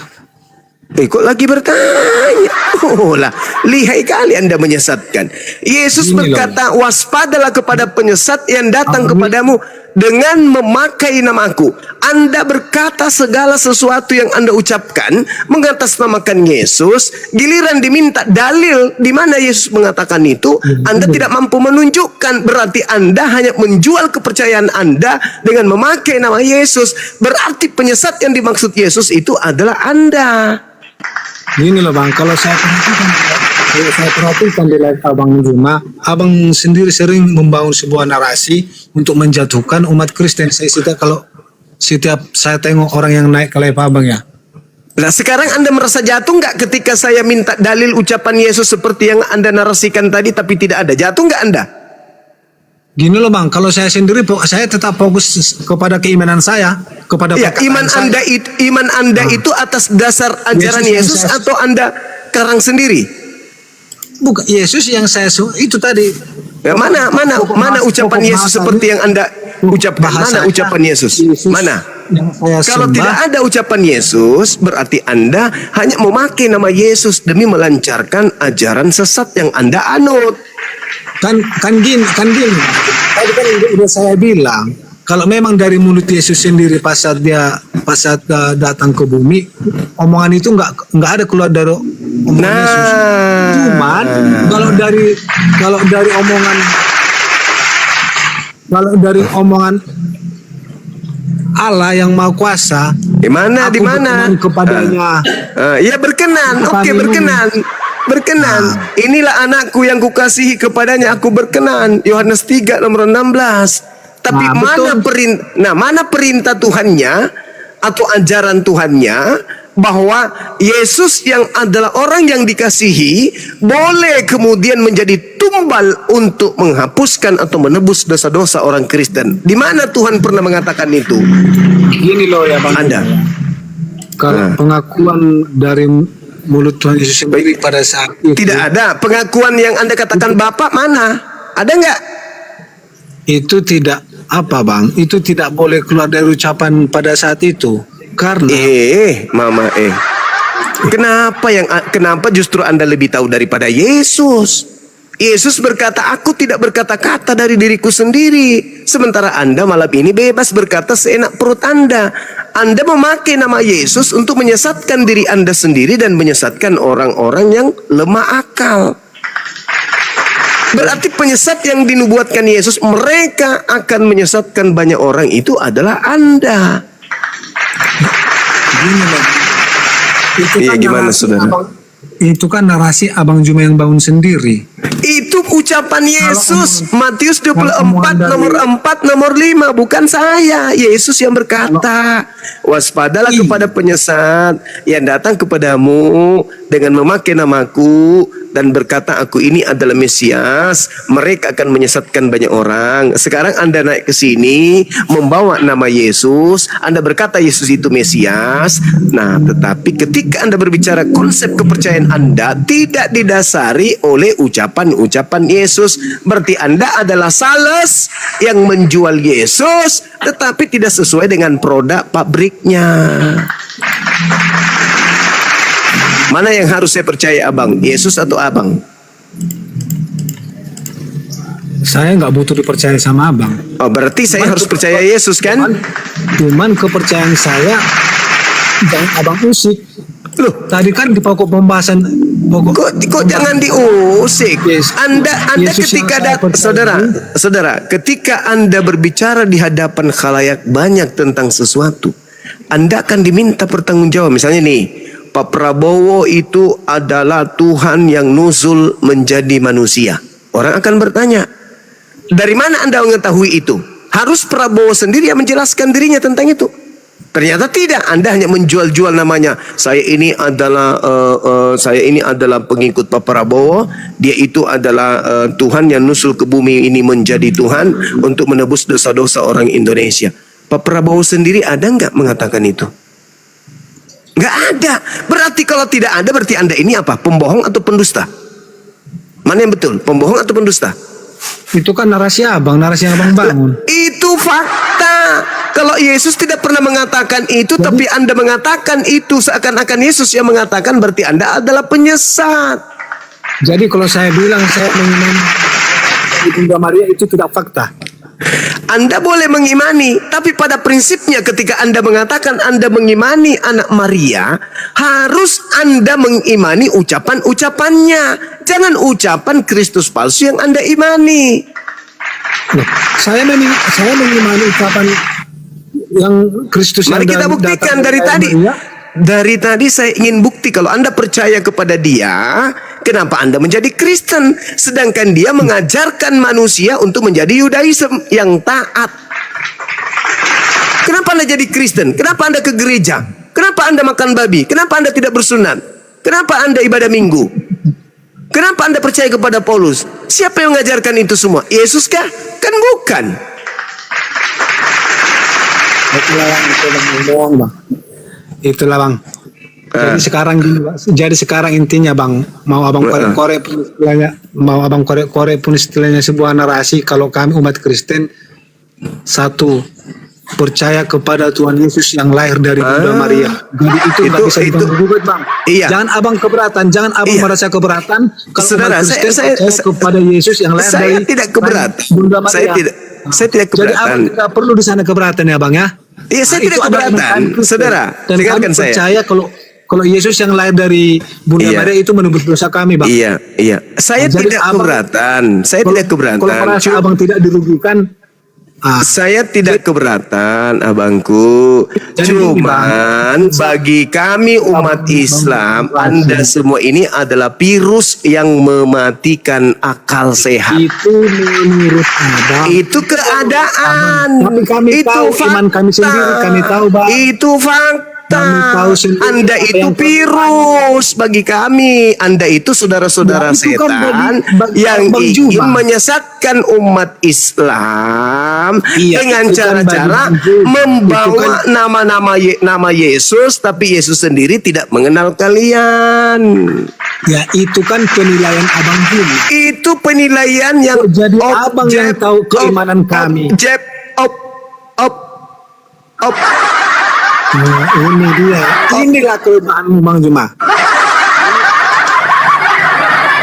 Speaker 1: kok lagi bertanya? Oh lah, lihai kali Anda menyesatkan. Yesus berkata, waspadalah kepada penyesat yang datang kepadamu dengan memakai namaku. Anda berkata segala sesuatu yang Anda ucapkan mengatasnamakan Yesus. Giliran diminta dalil di mana Yesus mengatakan itu, Anda tidak mampu menunjukkan. Berarti Anda hanya menjual kepercayaan Anda dengan memakai nama Yesus. Berarti penyesat yang dimaksud Yesus itu adalah Anda.
Speaker 6: Gini loh Bang, kalau saya perhatikan di live Abang Juma, Abang sendiri sering membangun sebuah narasi untuk menjatuhkan umat Kristen. Setiap saya tengok orang yang naik ke live Abang ya.
Speaker 1: Nah sekarang Anda merasa jatuh nggak ketika saya minta dalil ucapan Yesus seperti yang Anda narasikan tadi tapi tidak ada? Jatuh nggak Anda?
Speaker 6: Gini loh Bang, kalau saya sendiri saya tetap fokus kepada keimanan saya, kepada
Speaker 1: Ya, iman Anda itu atas dasar ajaran Yesus atau Anda karang sendiri?
Speaker 6: Bukan Yesus yang saya itu tadi.
Speaker 1: Ya, mana ucapan Yesus seperti yang Anda ucapkan? Mana ucapan Yesus? Mana? Kalau tidak ada ucapan Yesus, berarti Anda hanya memakai nama Yesus demi melancarkan ajaran sesat yang Anda anut.
Speaker 6: Kan gini. Tadi kan udah saya bilang, kalau memang dari mulut Yesus sendiri pas saat datang ke bumi, omongan itu nggak ada keluar omongan Yesus. Cuman kalau dari omongan Allah yang Maha Kuasa,
Speaker 1: Di mana?
Speaker 6: aku
Speaker 1: Di mana?
Speaker 6: berkenan kepadanya.
Speaker 1: Ya berkenan. Oke, berkenan. Berkenan. Inilah anakku yang kukasihi, kepadanya aku berkenan. Yohanes 3 nomor 16. Tapi mana perintah Tuhannya atau ajaran Tuhannya bahwa Yesus yang adalah orang yang dikasihi boleh kemudian menjadi tumbal untuk menghapuskan atau menebus dosa-dosa orang Kristen. Di mana Tuhan pernah mengatakan itu?
Speaker 6: Gini loh ya Bang.
Speaker 1: Ada.
Speaker 6: Kalau pengakuan dari mulut Tuhan Yesus sendiri pada saat itu,
Speaker 1: Tidak ada pengakuan yang Anda katakan Bapak, mana? Ada nggak?
Speaker 6: itu tidak apa Bang, itu tidak boleh keluar dari ucapan pada saat itu. Karena
Speaker 1: Mama. Kenapa justru Anda lebih tahu daripada Yesus? Yesus berkata, aku tidak berkata-kata dari diriku sendiri. Sementara Anda malam ini bebas berkata seenak perut Anda. Anda memakai nama Yesus untuk menyesatkan diri Anda sendiri dan menyesatkan orang-orang yang lemah akal. Berarti penyesat yang dinubuatkan Yesus, mereka akan menyesatkan banyak orang, itu adalah Anda.
Speaker 6: gini loh. Itu
Speaker 1: Iya, gimana,
Speaker 6: narasi
Speaker 1: saudara?
Speaker 6: Itu kan narasi Abang Juma yang bangun sendiri.
Speaker 1: Itu ucapan Yesus. Matius
Speaker 6: kalau
Speaker 1: 24
Speaker 6: omongan dari-
Speaker 1: nomor 4 nomor 5. Bukan saya. Yesus yang berkata, waspadalah kepada penyesat yang datang kepadamu dengan memakai namaku dan berkata aku ini adalah Mesias. Mereka akan menyesatkan banyak orang. Sekarang Anda naik ke sini membawa nama Yesus. Anda berkata Yesus itu Mesias. Nah, tetapi ketika Anda berbicara konsep kepercayaan Anda tidak didasari oleh ucapan-ucapan Yesus, berarti Anda adalah sales yang menjual Yesus tetapi tidak sesuai dengan produk pabriknya. Mana yang harus saya percaya, Abang? Yesus atau Abang?
Speaker 6: Saya nggak butuh dipercaya sama Abang.
Speaker 1: Oh, berarti saya harus percaya Yesus kan?
Speaker 6: Cuman kepercayaan saya jangan Abang usik.
Speaker 1: Loh,
Speaker 6: Tadi kan di pokok pembahasan
Speaker 1: kok jangan diusik?
Speaker 6: Yes.
Speaker 1: Anda
Speaker 6: Yesus yang
Speaker 1: ketika
Speaker 6: saya percaya.
Speaker 1: saudara, ketika Anda berbicara di hadapan khalayak banyak tentang sesuatu, Anda akan diminta pertanggungjawab. Misalnya nih, Pak Prabowo itu adalah Tuhan yang nuzul menjadi manusia. Orang akan bertanya, dari mana Anda mengetahui itu? Harus Prabowo sendiri yang menjelaskan dirinya tentang itu. Ternyata tidak, Anda hanya menjual-jual namanya. Saya ini adalah pengikut Pak Prabowo. Dia itu adalah Tuhan yang nusul ke bumi ini menjadi Tuhan untuk menebus dosa-dosa orang Indonesia. Pak Prabowo sendiri ada nggak mengatakan itu? Nggak ada. Berarti kalau tidak ada, berarti Anda ini apa? Pembohong atau pendusta? Mana yang betul? Pembohong atau pendusta?
Speaker 6: Itu kan narasi Abang yang Abang bangun.
Speaker 1: Itu fakta. Kalau Yesus tidak pernah mengatakan itu, tapi Anda mengatakan itu seakan-akan Yesus yang mengatakan, berarti Anda adalah penyesat.
Speaker 6: Jadi kalau saya bilang saya mengimani Bunda Maria itu tidak fakta.
Speaker 1: Anda boleh mengimani, tapi pada prinsipnya ketika Anda mengatakan Anda mengimani anak Maria, harus Anda mengimani ucapan-ucapannya. Jangan ucapan Kristus palsu yang Anda imani.
Speaker 6: Loh, saya mengimani ucapan yang Kristus yang
Speaker 1: Mari kita
Speaker 6: datang
Speaker 1: buktikan
Speaker 6: dari
Speaker 1: dari tadi.
Speaker 6: Maria.
Speaker 1: Dari tadi saya ingin bukti kalau Anda percaya kepada dia, kenapa Anda menjadi Kristen? Sedangkan dia mengajarkan manusia untuk menjadi Yudaism yang taat. Kenapa Anda jadi Kristen? Kenapa Anda ke gereja? Kenapa Anda makan babi? Kenapa Anda tidak bersunat? Kenapa Anda ibadah minggu? Kenapa Anda percaya kepada Paulus? Siapa yang mengajarkan itu semua? Yesus kah? Kan bukan.
Speaker 6: Itulah Bang. Jadi sekarang intinya Bang, mau Abang korek pun istilahnya sebuah narasi. Kalau kami umat Kristen, satu, percaya kepada Tuhan Yesus yang lahir dari Bunda Maria. Jadi itu nggak bisa digugat Bang.
Speaker 1: Iya.
Speaker 6: Jangan Abang keberatan, jangan Abang merasa keberatan kalau
Speaker 1: Saudara,
Speaker 6: umat Kristen
Speaker 1: saya
Speaker 6: percaya kepada Yesus yang lahir
Speaker 1: saya
Speaker 6: dari
Speaker 1: tidak keberatan.
Speaker 6: Bunda Maria.
Speaker 1: Saya tidak
Speaker 6: Jadi Abang
Speaker 1: keberatan.
Speaker 6: tidak perlu di sana keberatan ya Bang ya.
Speaker 1: Iya, saya
Speaker 6: Nah,
Speaker 1: tidak
Speaker 6: itu adalah
Speaker 1: keberatan.
Speaker 6: iman Kristen.
Speaker 1: Saudara,
Speaker 6: Dan
Speaker 1: dengarkan
Speaker 6: kami
Speaker 1: saya.
Speaker 6: percaya kalau Yesus yang lahir dari Bunda
Speaker 1: Iya.
Speaker 6: Maria itu menebus dosa kami, Bang.
Speaker 1: Iya, iya. Saya
Speaker 6: Jadi
Speaker 1: tidak
Speaker 6: abang-
Speaker 1: keberatan. Saya
Speaker 6: Kalau-
Speaker 1: tidak keberatan.
Speaker 6: Kalau merasa abang tidak dirugikan,
Speaker 1: Saya tidak keberatan, abangku.
Speaker 6: Jadi gini,
Speaker 1: Cuman bagi kami umat Islam, Anda semua ini adalah virus yang mematikan akal sehat.
Speaker 6: itu menurut abang.
Speaker 1: Itu keadaan.
Speaker 6: Tapi kami
Speaker 1: itu
Speaker 6: tahu iman kami sendiri, kami tahu, Bang.
Speaker 1: Itu fakta.
Speaker 6: Kami tahu sendiri
Speaker 1: Anda
Speaker 6: apa
Speaker 1: itu
Speaker 6: yang
Speaker 1: virus bagi kami. Anda itu saudara-saudara
Speaker 6: Ya, itu kan
Speaker 1: setan
Speaker 6: bagi
Speaker 1: yang
Speaker 6: Bang
Speaker 1: ingin
Speaker 6: Juma.
Speaker 1: menyesatkan umat Islam
Speaker 6: Iya,
Speaker 1: dengan
Speaker 6: itu kan
Speaker 1: cara-cara
Speaker 6: bagi Bang Juma.
Speaker 1: membawa
Speaker 6: Itu
Speaker 1: nama Yesus, tapi Yesus sendiri tidak mengenal kalian.
Speaker 6: Ya itu kan penilaian abang Juma.
Speaker 1: Itu penilaian yang
Speaker 6: Jadi abang yang tahu keimanan kami.
Speaker 1: Op.
Speaker 6: Nah, ini dia. Inilah kelemahanmu, Bang Juma.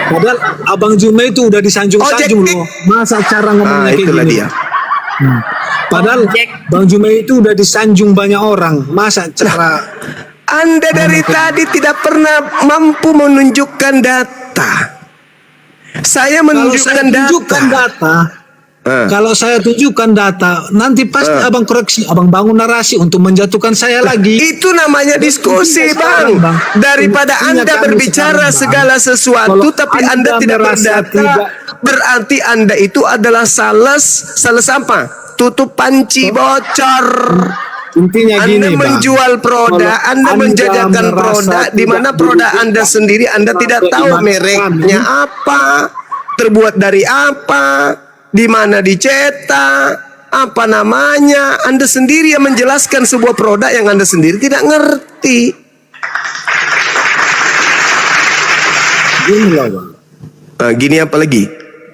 Speaker 6: Padahal abang Juma itu udah disanjung-sanjung loh. Masa cara ngomongnya kayak
Speaker 1: Itulah
Speaker 6: gini?
Speaker 1: dia.
Speaker 6: Padahal Bang Juma itu udah disanjung banyak orang. Masa cara
Speaker 1: Anda dari tadi tidak pernah mampu menunjukkan data. Saya
Speaker 6: kalau saya
Speaker 1: menunjukkan
Speaker 6: tunjukkan data, kalau saya tunjukkan data, nanti pasti abang koreksi, abang bangun narasi untuk menjatuhkan saya lagi.
Speaker 1: Itu namanya diskusi,
Speaker 6: Sekarang,
Speaker 1: Bang.
Speaker 6: Bang.
Speaker 1: Daripada
Speaker 6: Intinya
Speaker 1: Anda
Speaker 6: kami
Speaker 1: berbicara
Speaker 6: sekarang, Bang.
Speaker 1: segala sesuatu
Speaker 6: Kalau
Speaker 1: tapi Anda
Speaker 6: Anda
Speaker 1: tidak
Speaker 6: merasa
Speaker 1: berdata,
Speaker 6: tidak-
Speaker 1: berarti Anda itu adalah sales apa? Tutup panci bocor.
Speaker 6: Intinya
Speaker 1: Anda
Speaker 6: gini, Bang.
Speaker 1: menjual produk,
Speaker 6: Kalau
Speaker 1: Anda menjajakan
Speaker 6: merasa
Speaker 1: produk di mana
Speaker 6: tidak
Speaker 1: produk
Speaker 6: dirugikan
Speaker 1: Anda sendiri Anda tidak tahu
Speaker 6: iman
Speaker 1: mereknya
Speaker 6: kami,
Speaker 1: apa, terbuat dari apa, di mana dicetak, apa namanya. Anda sendiri yang menjelaskan sebuah produk yang Anda sendiri tidak ngerti.
Speaker 6: Gini loh, Bang.
Speaker 1: Gini apa lagi?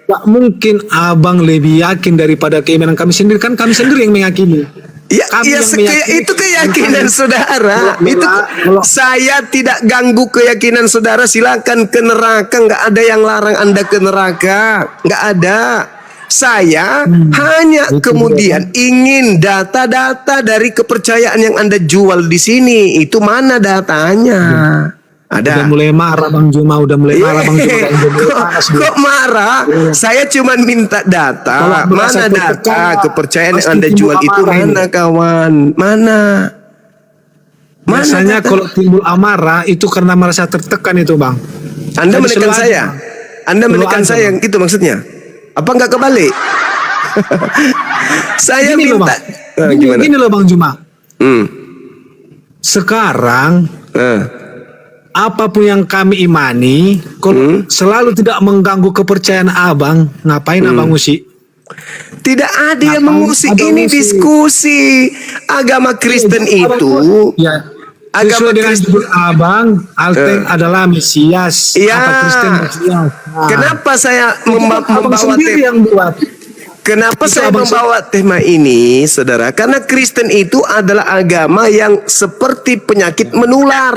Speaker 6: Tak mungkin abang lebih yakin daripada keimanan kami sendiri, kan kami sendiri yang meyakini.
Speaker 1: Ya,
Speaker 6: Kami
Speaker 1: ya
Speaker 6: yang meyakini.
Speaker 1: itu keyakinan saudara.
Speaker 6: Kalau-
Speaker 1: Itu
Speaker 6: kalau-
Speaker 1: saya tidak ganggu keyakinan saudara. Silakan ke neraka. Nggak ada yang larang Anda ke neraka. Nggak ada. Saya hanya kemudian ingin data-data dari kepercayaan yang Anda jual di sini. Itu mana datanya?
Speaker 6: Udah
Speaker 1: Ada.
Speaker 6: mulai marah Bang Juma, udah mulai marah Bang Juma. Udah mulai panas, Bang.
Speaker 1: Kok marah? Saya cuma minta data.
Speaker 6: Kalau
Speaker 1: Mana
Speaker 6: merasa
Speaker 1: data
Speaker 6: tertekan,
Speaker 1: kepercayaan yang
Speaker 6: pasti
Speaker 1: Anda
Speaker 6: timbul
Speaker 1: jual itu
Speaker 6: amarah ini.
Speaker 1: mana, kawan? Mana?
Speaker 6: Biasanya
Speaker 1: data?
Speaker 6: kalau timbul amarah itu karena merasa tertekan itu, Bang.
Speaker 1: Anda
Speaker 6: Jadi
Speaker 1: menekan
Speaker 6: selalu
Speaker 1: saya.
Speaker 6: aja.
Speaker 1: Anda
Speaker 6: Selalu
Speaker 1: menekan
Speaker 6: aja,
Speaker 1: saya,
Speaker 6: Bang.
Speaker 1: itu maksudnya. Apa enggak kebalik? Saya
Speaker 6: Gini loh,
Speaker 1: minta.
Speaker 6: Bang. Gini loh Bang Juma.
Speaker 1: Hmm.
Speaker 6: Sekarang
Speaker 1: Eh.
Speaker 6: apapun yang kami imani, kalau selalu tidak mengganggu kepercayaan abang, ngapain abang ngusik?
Speaker 1: Tidak ada yang
Speaker 6: Ngapain
Speaker 1: mengusik.
Speaker 6: abang
Speaker 1: Ini
Speaker 6: ngusik?
Speaker 1: diskusi. Agama Kristen itu.
Speaker 6: Ya,
Speaker 1: Agama
Speaker 6: sesuai dengan
Speaker 1: Kristen.
Speaker 6: judul abang, Alten adalah Mesias.
Speaker 1: Iya.
Speaker 6: Apa Kristen Mesias? Nah,
Speaker 1: Kenapa saya
Speaker 6: itu kan abang
Speaker 1: membawa
Speaker 6: sendiri yang buat.
Speaker 1: Kenapa
Speaker 6: Itu
Speaker 1: saya
Speaker 6: abang
Speaker 1: membawa tema ini, saudara? Karena Kristen itu adalah agama yang seperti penyakit menular.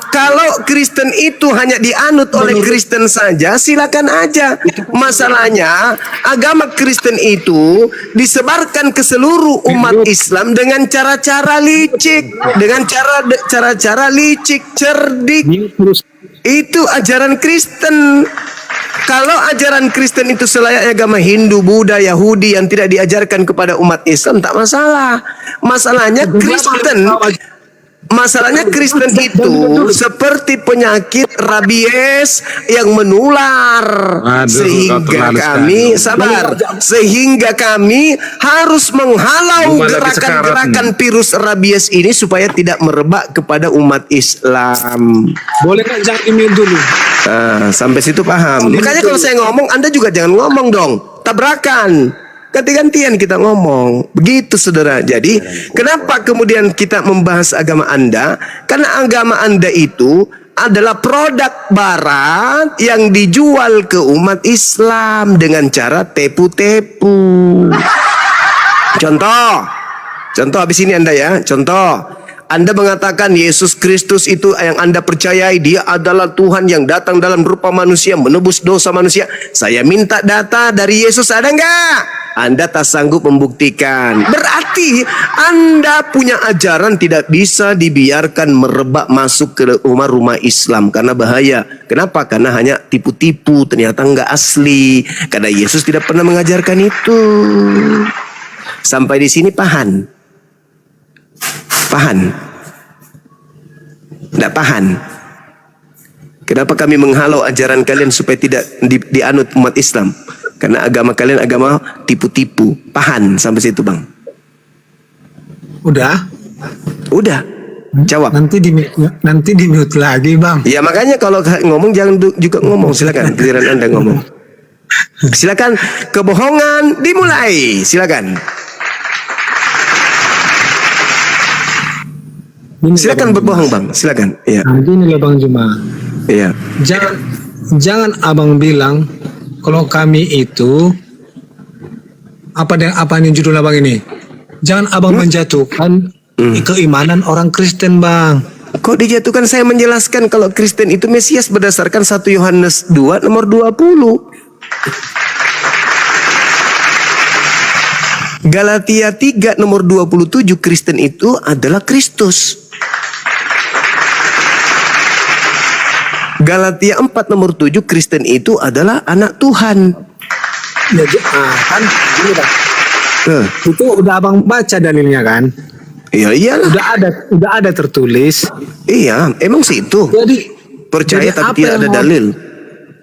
Speaker 1: Kalau Kristen itu hanya dianut oleh Kristen saja, silakan aja. Masalahnya, agama Kristen itu disebarkan ke seluruh umat Islam dengan cara-cara licik, dengan cara-cara licik, cerdik.
Speaker 6: Ini terus
Speaker 1: Itu ajaran Kristen. Kalau ajaran Kristen itu selayaknya agama Hindu, Buddha, Yahudi yang tidak diajarkan kepada umat Islam, tak masalah. Masalahnya Kristen itu seperti penyakit rabies yang menular. Sehingga kami harus menghalau gerakan-gerakan virus rabies ini supaya tidak merebak kepada umat Islam.
Speaker 6: boleh nggak jangan email dulu?
Speaker 1: Sampai situ paham. Makanya kalau saya ngomong, Anda juga jangan ngomong dong. Tabrakan. Ganti-gantian kita ngomong. Begitu saudara. Jadi kenapa kemudian kita membahas agama Anda? Karena agama Anda itu adalah produk barat yang dijual ke umat Islam dengan cara tepu-tepu. Contoh habis ini Anda ya. Contoh. Anda mengatakan Yesus Kristus itu yang Anda percayai, dia adalah Tuhan yang datang dalam rupa manusia, menebus dosa manusia. Saya minta data dari Yesus, ada enggak? Anda tak sanggup membuktikan. Berarti Anda punya ajaran tidak bisa dibiarkan merebak masuk ke rumah-rumah Islam, karena bahaya. Kenapa? Karena hanya tipu-tipu, ternyata enggak asli. Karena Yesus tidak pernah mengajarkan itu. Sampai di sini paham? Paham? Tidak paham? Kenapa kami menghalau ajaran kalian supaya tidak dianut umat Islam? Karena agama kalian agama tipu-tipu. Paham sampai situ, Bang?
Speaker 6: Udah.
Speaker 1: Udah. Jawab.
Speaker 6: Nanti di mute lagi, Bang.
Speaker 1: Ya makanya kalau ngomong jangan juga ngomong. Silakan giliran Anda ngomong. Silakan, kebohongan dimulai. Silakan. Silakan berbohong, Bang. Silakan. Iya.
Speaker 6: Nah, gini loh Bang Juma.
Speaker 1: Iya.
Speaker 6: Jangan abang bilang kalau kami itu apa nih judul abang ini? Jangan abang menjatuhkan keimanan orang Kristen, Bang.
Speaker 1: Kok dijatuhkan? Saya menjelaskan kalau Kristen itu Mesias berdasarkan 1 Yohanes 2 nomor 20. Galatia 3 nomor 27, Kristen itu adalah Kristus. Galatia 4 nomor 7, Kristen itu adalah anak Tuhan.
Speaker 6: Ya, kan gini Bang. Itu udah abang baca dalilnya kan?
Speaker 1: Iya iyalah.
Speaker 6: Udah ada tertulis.
Speaker 1: Iya, emang situ.
Speaker 6: Jadi
Speaker 1: Percaya
Speaker 6: jadi
Speaker 1: tapi
Speaker 6: apa
Speaker 1: tidak
Speaker 6: yang
Speaker 1: ada
Speaker 6: mau-
Speaker 1: dalil.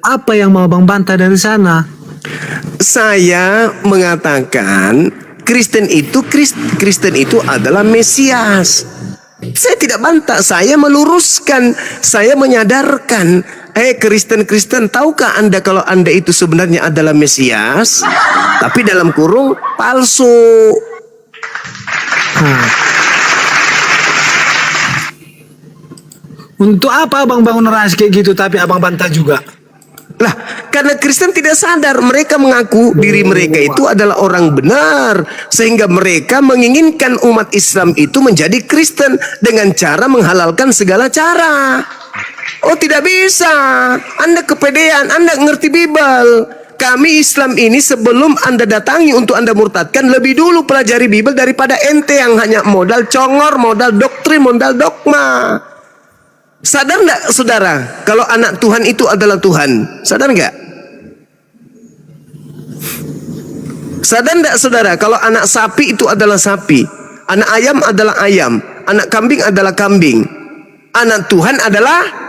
Speaker 6: Apa yang mau abang bantah dari sana?
Speaker 1: Saya mengatakan Kristen itu adalah Mesias. Saya tidak bantah, saya meluruskan, saya menyadarkan. Kristen, tahukah Anda kalau Anda itu sebenarnya adalah Mesias? Tapi dalam kurung palsu.
Speaker 6: Untuk apa abang bangun narasi kayak gitu tapi abang bantah juga?
Speaker 1: Lah, karena Kristen tidak sadar, mereka mengaku diri mereka itu adalah orang benar, sehingga mereka menginginkan umat Islam itu menjadi Kristen dengan cara menghalalkan segala cara. Oh, tidak bisa. Anda kepedean, Anda ngerti Bible. Kami Islam ini sebelum Anda datangi untuk Anda murtadkan, lebih dulu pelajari Bible daripada ente yang hanya modal congor, modal doktrin, modal dogma. Sadar enggak saudara kalau anak Tuhan itu adalah Tuhan? Sadar enggak? Sadar enggak saudara kalau anak sapi itu adalah sapi, anak ayam adalah ayam, anak kambing adalah kambing, anak Tuhan adalah?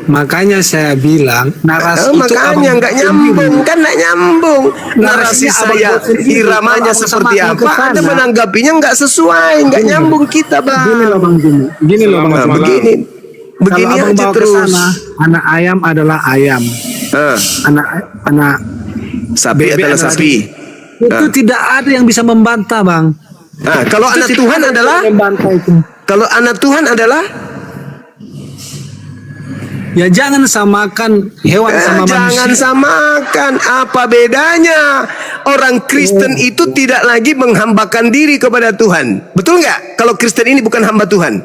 Speaker 6: Makanya saya bilang narasi itu
Speaker 1: Makanya enggak nyambung, kan enggak nyambung. Narasi
Speaker 6: Narasinya
Speaker 1: saya
Speaker 6: abang buat sendiri.
Speaker 1: iramanya
Speaker 6: Kalau
Speaker 1: seperti
Speaker 6: sama
Speaker 1: apa,
Speaker 6: ke sana.
Speaker 1: Anda menanggapinya enggak sesuai, enggak nyambung kita, Bang.
Speaker 6: Gini loh Bang Jimmy. Gini loh Bang.
Speaker 1: Nah, begini
Speaker 6: Kalau abang
Speaker 1: aja
Speaker 6: bawa ke
Speaker 1: terus.
Speaker 6: sana, anak ayam adalah ayam.
Speaker 1: Ah,
Speaker 6: Anak
Speaker 1: sapi
Speaker 6: bebek
Speaker 1: adalah sapi.
Speaker 6: itu tidak ada yang bisa membantah, Bang.
Speaker 1: Nah, kalau
Speaker 6: Itu
Speaker 1: anak
Speaker 6: tidak
Speaker 1: Tuhan
Speaker 6: ada yang
Speaker 1: adalah,
Speaker 6: bisa membantah itu.
Speaker 1: kalau anak Tuhan adalah,
Speaker 6: Ya jangan samakan hewan sama
Speaker 1: jangan
Speaker 6: manusia.
Speaker 1: samakan. Apa bedanya? Orang Kristen itu tidak lagi menghambakan diri kepada Tuhan. Betul nggak? Kalau Kristen ini bukan hamba Tuhan.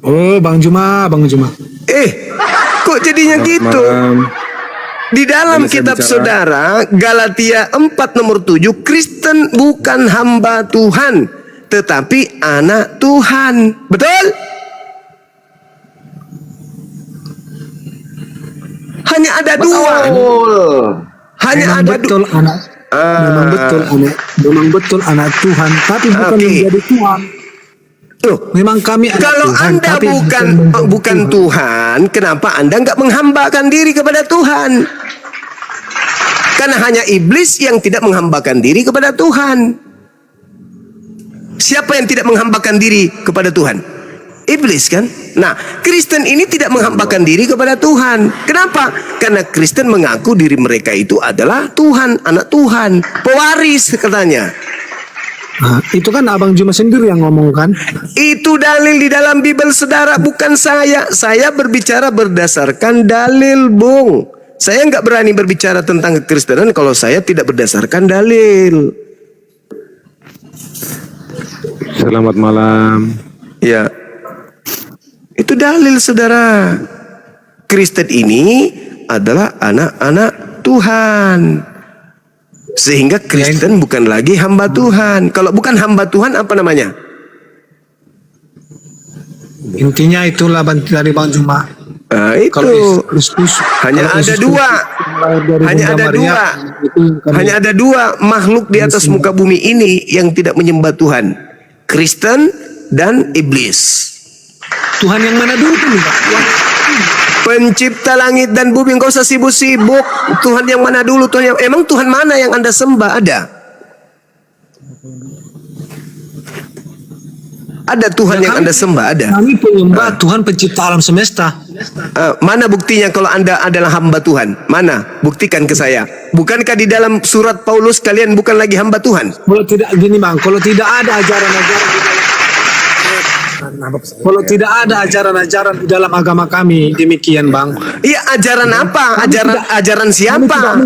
Speaker 6: Oh, Bang Juma.
Speaker 1: Kok jadinya gitu? Di dalam kitab saudara Galatia 4 nomor 7, Kristen bukan hamba Tuhan, tetapi anak Tuhan. Betul? Hanya ada dua. Hanya ada
Speaker 6: betul anak. Memang betul anak Tuhan, tapi bukan
Speaker 1: Oke.
Speaker 6: menjadi Tuhan.
Speaker 1: Loh,
Speaker 6: Memang kami anak
Speaker 1: kalau
Speaker 6: Tuhan,
Speaker 1: Anda
Speaker 6: tapi
Speaker 1: bukan Tuhan, kenapa Anda nggak menghambakan diri kepada Tuhan? Karena hanya iblis yang tidak menghambakan diri kepada Tuhan. Siapa yang tidak menghambakan diri kepada Tuhan? Iblis kan? Nah, Kristen ini tidak menghambakan diri kepada Tuhan. Kenapa? Karena Kristen mengaku diri mereka itu adalah Tuhan, anak Tuhan, pewaris katanya.
Speaker 6: Nah, itu kan Abang Juma sendiri yang ngomong kan?
Speaker 1: Itu dalil di dalam Bible saudara, bukan saya. Saya berbicara berdasarkan dalil, Bung. Saya nggak berani berbicara tentang kekristenan kalau saya tidak berdasarkan dalil.
Speaker 7: Selamat malam.
Speaker 1: Ya. Itu dalil saudara. Kristen ini adalah anak-anak Tuhan. Sehingga Kristen bukan lagi hamba Tuhan. Kalau bukan hamba Tuhan apa namanya?
Speaker 6: Intinya itulah dari Bang Juma.
Speaker 1: Nah, itu
Speaker 6: Kalau Kristus
Speaker 1: hanya
Speaker 6: kalau
Speaker 1: ada
Speaker 6: Yesus
Speaker 1: dua.
Speaker 6: Kristus dari
Speaker 1: Hanya
Speaker 6: Bunda
Speaker 1: ada
Speaker 6: Maria,
Speaker 1: dua.
Speaker 6: itu kami-
Speaker 1: Hanya ada dua makhluk di atas muka bumi ini yang tidak menyembah Tuhan. Kristen dan iblis.
Speaker 6: Tuhan yang mana dulu tuh Pak?
Speaker 1: Pencipta langit dan bumi, enggak usah sibuk-sibuk. Tuhan yang mana dulu? Emang Tuhan mana yang Anda sembah? Ada Tuhan yang Anda sembah, ada.
Speaker 6: Kami penyembah Tuhan pencipta alam semesta.
Speaker 1: Mana buktinya kalau Anda adalah hamba Tuhan? Mana? Buktikan ke saya. Bukankah di dalam surat Paulus kalian bukan lagi hamba Tuhan?
Speaker 6: Kalau tidak gini Bang, kalau tidak ada ajaran-ajaran di dalam kalau tidak ada ajaran-ajaran di dalam agama kami demikian Bang.
Speaker 1: Iya, ajaran apa? Ajaran siapa?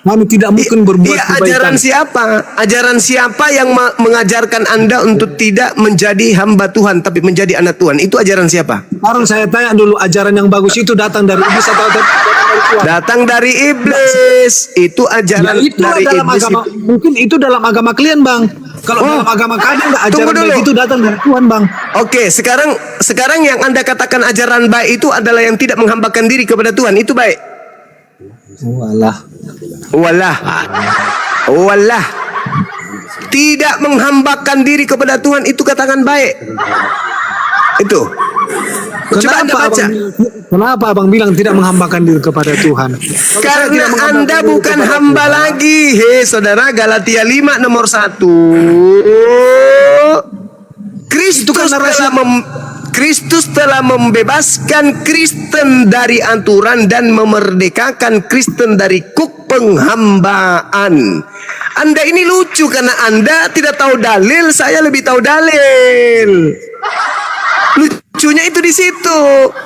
Speaker 6: Kami tidak mungkin berbuat
Speaker 1: Iya,
Speaker 6: kebaikan.
Speaker 1: ajaran siapa? Ajaran siapa yang mengajarkan Anda untuk tidak menjadi hamba Tuhan tapi menjadi anak Tuhan? Itu ajaran siapa?
Speaker 6: Sekarang saya tanya dulu, ajaran yang bagus itu datang dari iblis atau datang dari Tuhan?
Speaker 1: Datang dari iblis. Itu ajaran
Speaker 6: Ya, itu
Speaker 1: dari
Speaker 6: dalam
Speaker 1: iblis.
Speaker 6: agama, mungkin itu dalam agama kalian Bang. Kalau dalam agama kalian nggak ajaran
Speaker 1: tunggu
Speaker 6: baik
Speaker 1: dulu.
Speaker 6: itu datang dari Tuhan Bang.
Speaker 1: Oke, sekarang yang Anda katakan ajaran baik itu adalah yang tidak menghambakan diri kepada Tuhan. Itu baik. Walah. Tidak menghambakan diri kepada Tuhan itu katakan baik. Itu. Coba Anda baca.
Speaker 6: Kenapa abang bilang tidak menghambakan diri kepada Tuhan?
Speaker 1: Karena Anda bukan hamba lagi. Hei saudara, Galatia 5 nomor 1. Kristus telah membebaskan Kristen dari aturan dan memerdekakan Kristen dari kuk penghambaan. Anda ini lucu karena Anda tidak tahu dalil, saya lebih tahu dalil. Lucunya itu di situ.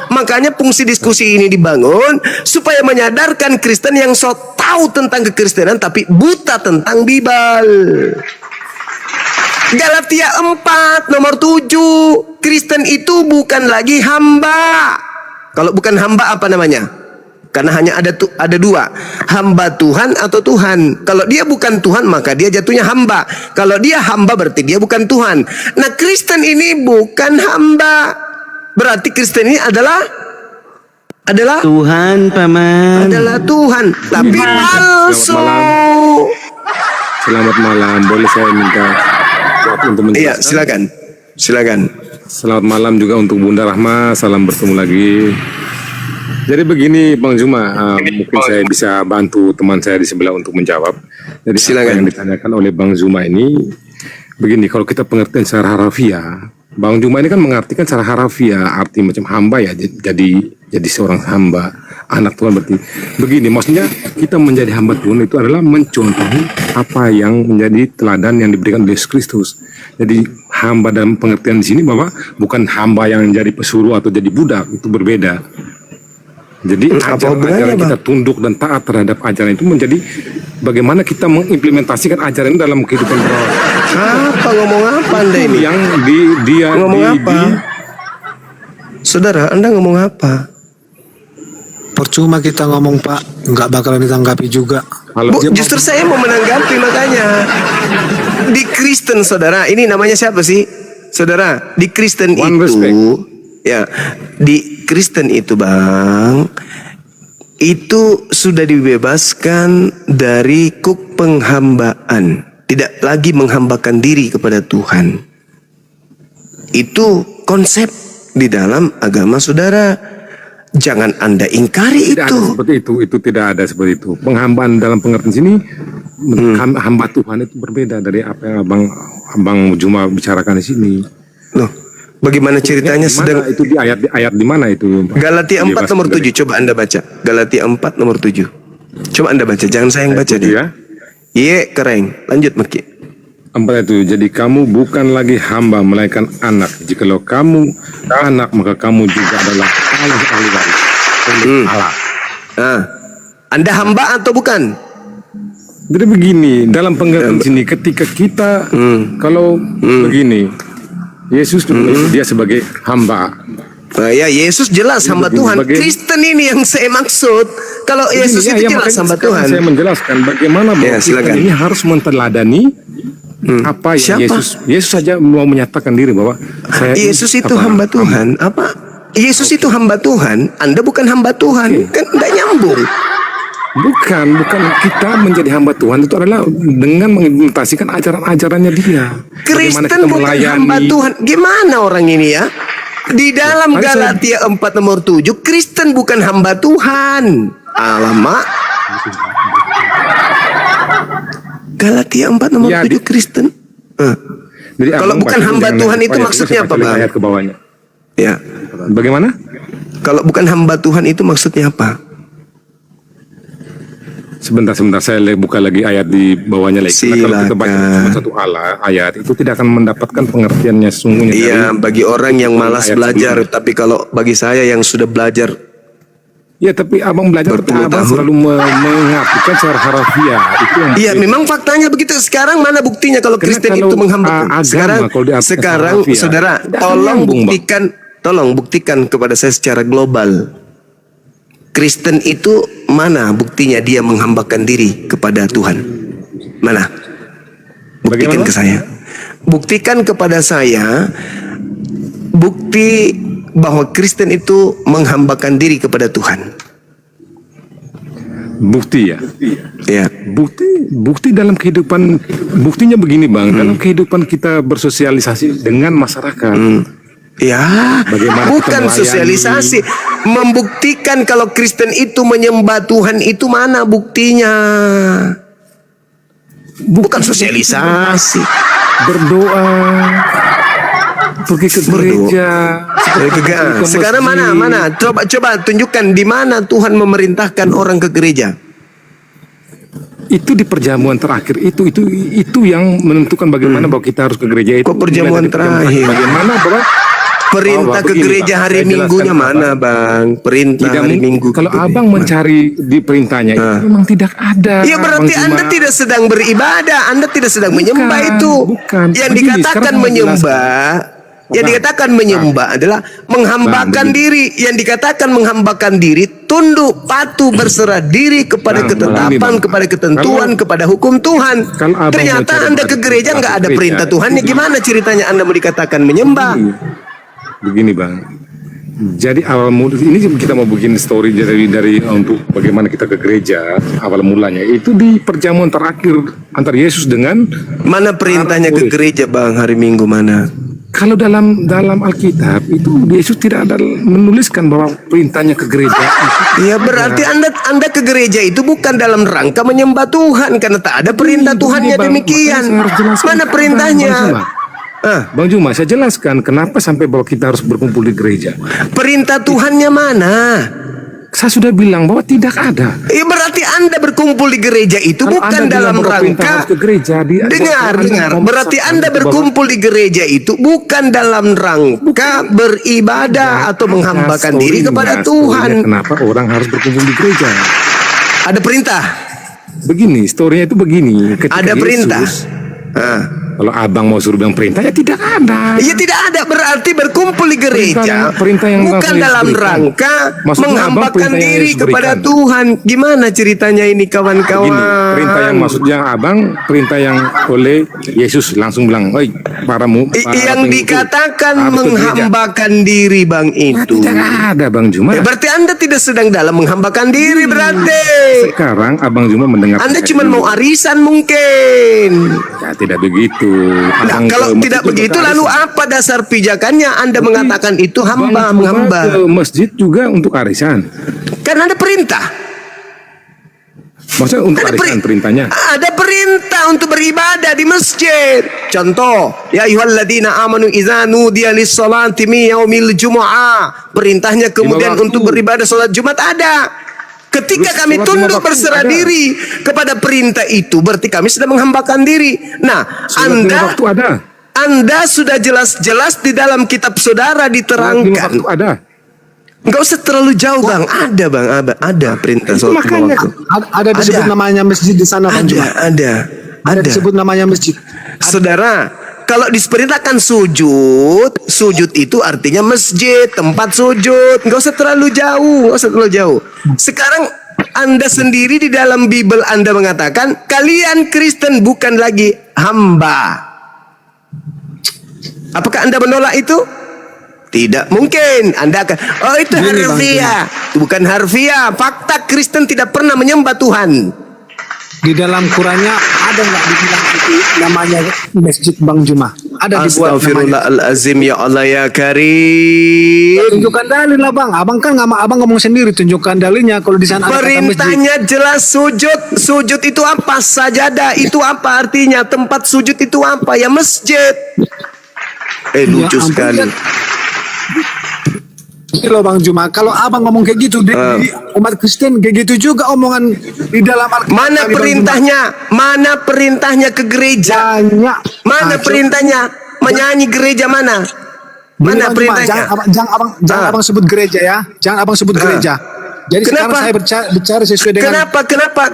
Speaker 1: Makanya fungsi diskusi ini dibangun supaya menyadarkan Kristen yang so tahu tentang kekristenan tapi buta tentang Bible. Galatia 4 nomor 7. Kristen itu bukan lagi hamba. Kalau bukan hamba apa namanya? Karena hanya ada dua, hamba Tuhan atau Tuhan. Kalau dia bukan Tuhan maka dia jatuhnya hamba. Kalau dia hamba berarti dia bukan Tuhan. Nah, Kristen ini bukan hamba. Berarti Kristen ini adalah
Speaker 5: Tuhan paman.
Speaker 1: adalah Tuhan, tapi palsu.
Speaker 7: Selamat malam. Boleh saya minta waktu untuk menjelaskan?
Speaker 1: Iya, silakan.
Speaker 7: Selamat malam juga untuk Bunda Rahma. Salam bertemu lagi. Jadi begini Bang Juma, mungkin saya bisa bantu teman saya di sebelah untuk menjawab. Jadi apa
Speaker 1: Silakan.
Speaker 7: yang ditanyakan oleh Bang Juma ini, begini, kalau kita pengertian secara harafiah, Bang Juma ini kan mengartikan secara harafiah, arti macam hamba ya, jadi seorang hamba, anak Tuhan berarti. Begini, maksudnya kita menjadi hamba Tuhan itu adalah mencontohi apa yang menjadi teladan yang diberikan oleh Yesus Kristus. Jadi hamba dalam pengertian di sini bahwa bukan hamba yang jadi pesuruh atau jadi budak, itu berbeda. Jadi ajaran kita tunduk dan taat terhadap ajaran itu menjadi bagaimana kita mengimplementasikan ajaran itu dalam kehidupan berawal.
Speaker 1: Apa ngomong apa Anda ini?
Speaker 7: Yang
Speaker 1: Saudara, Anda ngomong apa?
Speaker 6: Percuma kita ngomong Pak, nggak bakalan ditanggapi juga.
Speaker 1: Justru saya mau menanggapi makanya. Di Kristen saudara, ini namanya siapa sih? Saudara, di Kristen
Speaker 7: One
Speaker 1: itu
Speaker 7: respect.
Speaker 1: ya, di Kristen itu Bang, itu sudah dibebaskan dari kuk penghambaan, tidak lagi menghambakan diri kepada Tuhan. Itu konsep di dalam agama saudara. Jangan Anda ingkari
Speaker 7: Tidak
Speaker 1: itu.
Speaker 7: ada seperti itu tidak ada seperti itu. Penghambaan dalam pengertian sini, hamba Tuhan itu berbeda dari apa yang Abang Juma bicarakan di sini.
Speaker 1: Loh, bagaimana ceritanya
Speaker 7: Di mana
Speaker 1: sedang
Speaker 7: itu di ayat di mana itu?
Speaker 1: Galatia 4
Speaker 7: Bebas
Speaker 1: nomor
Speaker 7: dari-
Speaker 1: 7, coba Anda baca. Galatia 4 nomor 7. Coba Anda baca, jangan saya yang baca
Speaker 7: Itu
Speaker 1: deh.
Speaker 7: ya.
Speaker 1: Iya, keren. Lanjut, Maki.
Speaker 7: 4 itu, jadi kamu bukan lagi hamba melainkan anak. Jikalau kamu anak maka kamu juga adalah ahli waris. Allah.
Speaker 1: Nah, Anda hamba atau bukan?
Speaker 7: Jadi begini, dalam pengertian sini ketika kita kalau begini, Yesus dia sebagai hamba.
Speaker 1: Nah, ya Yesus jelas hamba
Speaker 7: Begini,
Speaker 1: Tuhan.
Speaker 7: bagi-
Speaker 1: Kristen ini yang saya maksud. Kalau Yesus
Speaker 7: Begini,
Speaker 1: itu jelas
Speaker 7: makanya
Speaker 1: hamba
Speaker 7: sekarang
Speaker 1: Tuhan.
Speaker 7: Saya menjelaskan bagaimana bahwa
Speaker 1: Ya,
Speaker 7: kita
Speaker 1: silakan.
Speaker 7: ini harus menteladani apa yang
Speaker 1: Siapa?
Speaker 7: Yesus saja mau menyatakan diri bahwa saya ini
Speaker 1: Yesus itu
Speaker 7: apa?
Speaker 1: hamba Tuhan. Apa? Yesus itu hamba Tuhan. Anda bukan hamba Tuhan. Kan tidak nyambung.
Speaker 7: Bukan kita menjadi hamba Tuhan itu adalah dengan mengimplementasikan ajaran-ajarannya dia. Bagaimana
Speaker 1: Kristen
Speaker 7: kita
Speaker 1: bukan hamba Tuhan. Gimana orang ini ya? Di dalam
Speaker 7: Mari saya-
Speaker 1: Galatia 4 nomor 7, Kristen bukan hamba Tuhan. Alamak. Galatia 4 nomor
Speaker 7: Ya,
Speaker 1: 7 Kristen.
Speaker 7: Jadi
Speaker 1: Kalau
Speaker 7: abang
Speaker 1: bukan
Speaker 7: baca
Speaker 1: hamba
Speaker 7: jangan
Speaker 1: Tuhan
Speaker 7: lupa
Speaker 1: itu
Speaker 7: ya,
Speaker 1: maksudnya
Speaker 7: saya
Speaker 1: apa,
Speaker 7: baca
Speaker 1: Bang?
Speaker 7: ayat ke bawahnya.
Speaker 1: Ya.
Speaker 7: Bagaimana?
Speaker 1: Kalau bukan hamba Tuhan itu maksudnya apa?
Speaker 7: Sebentar saya buka lagi ayat di bawahnya lagi. Karena kalau kita baca
Speaker 1: Silakan.
Speaker 7: cuma satu ayat itu tidak akan mendapatkan pengertiannya sesungguhnya.
Speaker 1: Iya,
Speaker 7: dari-
Speaker 1: bagi orang yang malas
Speaker 7: ayat
Speaker 1: belajar,
Speaker 7: sebelumnya.
Speaker 1: tapi kalau bagi saya yang sudah belajar,
Speaker 7: Ya, tapi abang belajar tapi abang
Speaker 1: Berpuluh-tahun.
Speaker 7: selalu mengartikan secara harafiah itu yang
Speaker 1: iya
Speaker 7: berbeda.
Speaker 1: memang faktanya begitu. Sekarang mana buktinya kalau
Speaker 7: Karena
Speaker 1: Kristen
Speaker 7: kalau,
Speaker 1: itu menghamba?
Speaker 7: agama,
Speaker 1: Sekarang,
Speaker 7: kalau diartikan
Speaker 1: sekarang
Speaker 7: harafiah,
Speaker 1: saudara,
Speaker 7: tidak
Speaker 1: tolong
Speaker 7: nyambung, Bang.
Speaker 1: buktikan kepada saya secara global. Kristen itu mana buktinya dia menghambakan diri kepada Tuhan? Mana? Buktikan
Speaker 7: Bagaimana?
Speaker 1: ke saya. Buktikan kepada saya bukti bahwa Kristen itu menghambakan diri kepada Tuhan.
Speaker 7: Bukti ya.
Speaker 1: Ya.
Speaker 7: Bukti dalam kehidupan, buktinya begini Bang, dalam kehidupan kita bersosialisasi dengan masyarakat.
Speaker 1: Ya,
Speaker 7: Bagaimana kita
Speaker 1: bukan
Speaker 7: melayani?
Speaker 1: sosialisasi. Membuktikan kalau Kristen itu menyembah Tuhan itu mana buktinya? Bukan sosialisasi.
Speaker 7: Berdoa, pergi ke gereja, ke
Speaker 1: Sekarang
Speaker 7: masjid.
Speaker 1: mana? Coba tunjukkan di mana Tuhan memerintahkan orang ke gereja.
Speaker 7: Itu di perjamuan terakhir itu yang menentukan bagaimana bahwa kita harus ke gereja itu.
Speaker 1: Kok perjamuan
Speaker 7: Mulai dari perjamuan
Speaker 1: terakhir?
Speaker 7: Bagaimana bahwa
Speaker 1: Perintah ke
Speaker 7: begini,
Speaker 1: gereja
Speaker 7: Pak,
Speaker 1: hari
Speaker 7: saya
Speaker 1: Minggunya
Speaker 7: jelaskan,
Speaker 1: mana,
Speaker 7: Pak.
Speaker 1: Bang? Perintah
Speaker 7: Tidak
Speaker 1: hari
Speaker 7: mungkin.
Speaker 1: Minggu.
Speaker 7: Kalau
Speaker 1: gitu.
Speaker 7: abang mencari di perintahnya itu memang tidak ada.
Speaker 1: Ya berarti
Speaker 7: Bang
Speaker 1: Anda
Speaker 7: Juma.
Speaker 1: tidak sedang beribadah, Anda tidak sedang menyembah itu.
Speaker 7: bukan.
Speaker 1: Yang
Speaker 7: Begini,
Speaker 1: dikatakan
Speaker 7: sekarang saya
Speaker 1: menyembah, yang
Speaker 7: Bang,
Speaker 1: dikatakan menyembah adalah menghambakan
Speaker 7: begini.
Speaker 1: diri. Yang dikatakan menghambakan diri, tunduk, patuh, berserah diri kepada
Speaker 7: Bang,
Speaker 1: ketetapan,
Speaker 7: begini, Bang.
Speaker 1: kepada ketentuan, kepada hukum Tuhan.
Speaker 7: Kalau abang
Speaker 1: Ternyata
Speaker 7: mencari
Speaker 1: Anda ke
Speaker 7: pada
Speaker 1: gereja nggak ada
Speaker 7: gereja,
Speaker 1: perintah Tuhannya. Gimana ceritanya Anda mau dikatakan menyembah?
Speaker 7: Begini Bang. Jadi awal mula ini kita mau bikin story dari untuk bagaimana kita ke gereja awal mulanya itu di perjamuan terakhir antara Yesus dengan
Speaker 1: Mana perintahnya ke gereja, Bang, hari Minggu mana?
Speaker 7: kalau dalam Alkitab itu Yesus tidak ada menuliskan bahwa perintahnya ke gereja.
Speaker 1: Ya berarti Anda ke gereja itu bukan dalam rangka menyembah Tuhan karena tak ada perintah Tuhannya
Speaker 7: Bang,
Speaker 1: demikian.
Speaker 7: makanya saya harus jelaskan
Speaker 1: Mana
Speaker 7: ke
Speaker 1: perintahnya?
Speaker 7: Bang Juma. Bang Juma, saya jelaskan kenapa sampai bahwa kita harus berkumpul di gereja.
Speaker 1: Perintah Tuhannya mana?
Speaker 7: Saya sudah bilang bahwa tidak ada.
Speaker 1: Ya berarti Anda berkumpul di gereja itu
Speaker 7: Kalau
Speaker 1: bukan
Speaker 7: Anda
Speaker 1: dalam
Speaker 7: bilang bahwa perintah
Speaker 1: rangka.
Speaker 7: harus ke gereja,
Speaker 1: Dengar. Berarti Anda berkumpul di gereja itu bukan dalam rangka beribadah atau menghambakan diri kepada Tuhan.
Speaker 7: Kenapa orang harus berkumpul di gereja?
Speaker 1: Ada perintah.
Speaker 7: Begini, storynya itu begini. Ketika
Speaker 1: Ada perintah.
Speaker 7: Yesus, kalau abang mau suruh bilang perintah ya tidak ada.
Speaker 1: Ya tidak ada, berarti berkumpul di gereja
Speaker 7: Perintah yang
Speaker 1: bukan
Speaker 7: langsung
Speaker 1: dalam
Speaker 7: Yesus berikan.
Speaker 1: rangka
Speaker 7: Maksudnya
Speaker 1: menghambakan
Speaker 7: abang perintah yang
Speaker 1: diri
Speaker 7: Yesus
Speaker 1: kepada
Speaker 7: berikan.
Speaker 1: Tuhan. Gimana ceritanya ini kawan-kawan?
Speaker 7: Begini, perintah yang maksudnya abang, perintah yang oleh Yesus langsung bilang, "Oi, para
Speaker 1: Yang
Speaker 7: pengikut,
Speaker 1: dikatakan
Speaker 7: harus ke gereja."
Speaker 1: menghambakan diri, Bang,
Speaker 7: Nah,
Speaker 1: itu.
Speaker 7: tidak ada Bang Juma.
Speaker 1: Ya, berarti Anda tidak sedang dalam menghambakan diri berarti.
Speaker 7: Sekarang abang Juma mendengar.
Speaker 1: Anda cuma mau arisan mungkin.
Speaker 7: Ya, tidak begitu.
Speaker 1: Nah,
Speaker 7: Abang
Speaker 1: kalau
Speaker 7: ke
Speaker 1: tidak
Speaker 7: masjid
Speaker 1: begitu
Speaker 7: juga
Speaker 1: lalu
Speaker 7: arisan.
Speaker 1: apa dasar pijakannya Anda mengatakan itu
Speaker 7: Abang
Speaker 1: hamba,
Speaker 7: coba
Speaker 1: menghamba?
Speaker 7: ke masjid juga untuk arisan.
Speaker 1: Kan ada perintah.
Speaker 7: Maksudnya untuk
Speaker 1: Ada
Speaker 7: arisan perintahnya.
Speaker 1: Ada perintah untuk beribadah di masjid. Contoh, ya ayyuhalladzina amanu idza nudiya lis-salati min yaumil jumu'ah. Perintahnya kemudian
Speaker 7: waktu.
Speaker 1: untuk beribadah salat Jumat ada. Ketika
Speaker 7: Terus
Speaker 1: kami
Speaker 7: sholat
Speaker 1: tunduk
Speaker 7: lima waktu
Speaker 1: berserah
Speaker 7: ada.
Speaker 1: diri kepada perintah itu, berarti kami sedang menghambakan diri. Nah,
Speaker 7: Sholat lima waktu ada.
Speaker 1: Anda sudah jelas-jelas di dalam kitab saudara
Speaker 7: Sholat lima
Speaker 1: diterangkan.
Speaker 7: waktu ada.
Speaker 1: Enggak usah terlalu jauh, Bang. Ada, Bang. Ada perintah sholat lima
Speaker 7: makanya.
Speaker 1: waktu.
Speaker 6: Ada disebut
Speaker 1: Ada.
Speaker 6: namanya masjid di sana, Bang Juma.
Speaker 1: Ada.
Speaker 6: Ada disebut namanya masjid.
Speaker 1: Saudara, kalau diperintahkan sujud, sujud itu artinya masjid, tempat sujud. Nggak usah terlalu jauh, nggak usah terlalu jauh. Sekarang Anda sendiri di dalam Bible Anda mengatakan kalian Kristen bukan lagi hamba. Apakah Anda menolak itu? Tidak mungkin. Anda akan, oh itu harfiah. Itu bukan harfiah. Fakta Kristen tidak pernah menyembah Tuhan.
Speaker 6: Di dalam Qurannya ada nggak dibilang itu namanya Masjid Bang Juma? Ada dibuat namanya.
Speaker 1: Astaghfirullahalazim ya Allah ya Karim.
Speaker 6: Tunjukkan dalil lah Bang. Abang kan abang ngomong sendiri, tunjukkan dalilnya kalau di sana ada kata masjid.
Speaker 1: Perintahnya jelas sujud. Sujud itu apa? Sajadah itu apa artinya? Tempat sujud itu apa? Ya masjid. Lucu
Speaker 6: ampun,
Speaker 1: sekali.
Speaker 6: kan. Ini loh Bang Juma, kalau abang ngomong kayak gitu di umat Kristen kayak gitu juga omongan di dalam Alkitab.
Speaker 1: Mana perintahnya? Mana perintahnya ke gereja?
Speaker 6: Banyak.
Speaker 1: Mana perintahnya? Menyanyi gereja mana? Mana perintahnya?
Speaker 6: Jangan abang sebut gereja ya. Jangan abang sebut gereja. Jadi sekarang saya bicara sesuai dengan.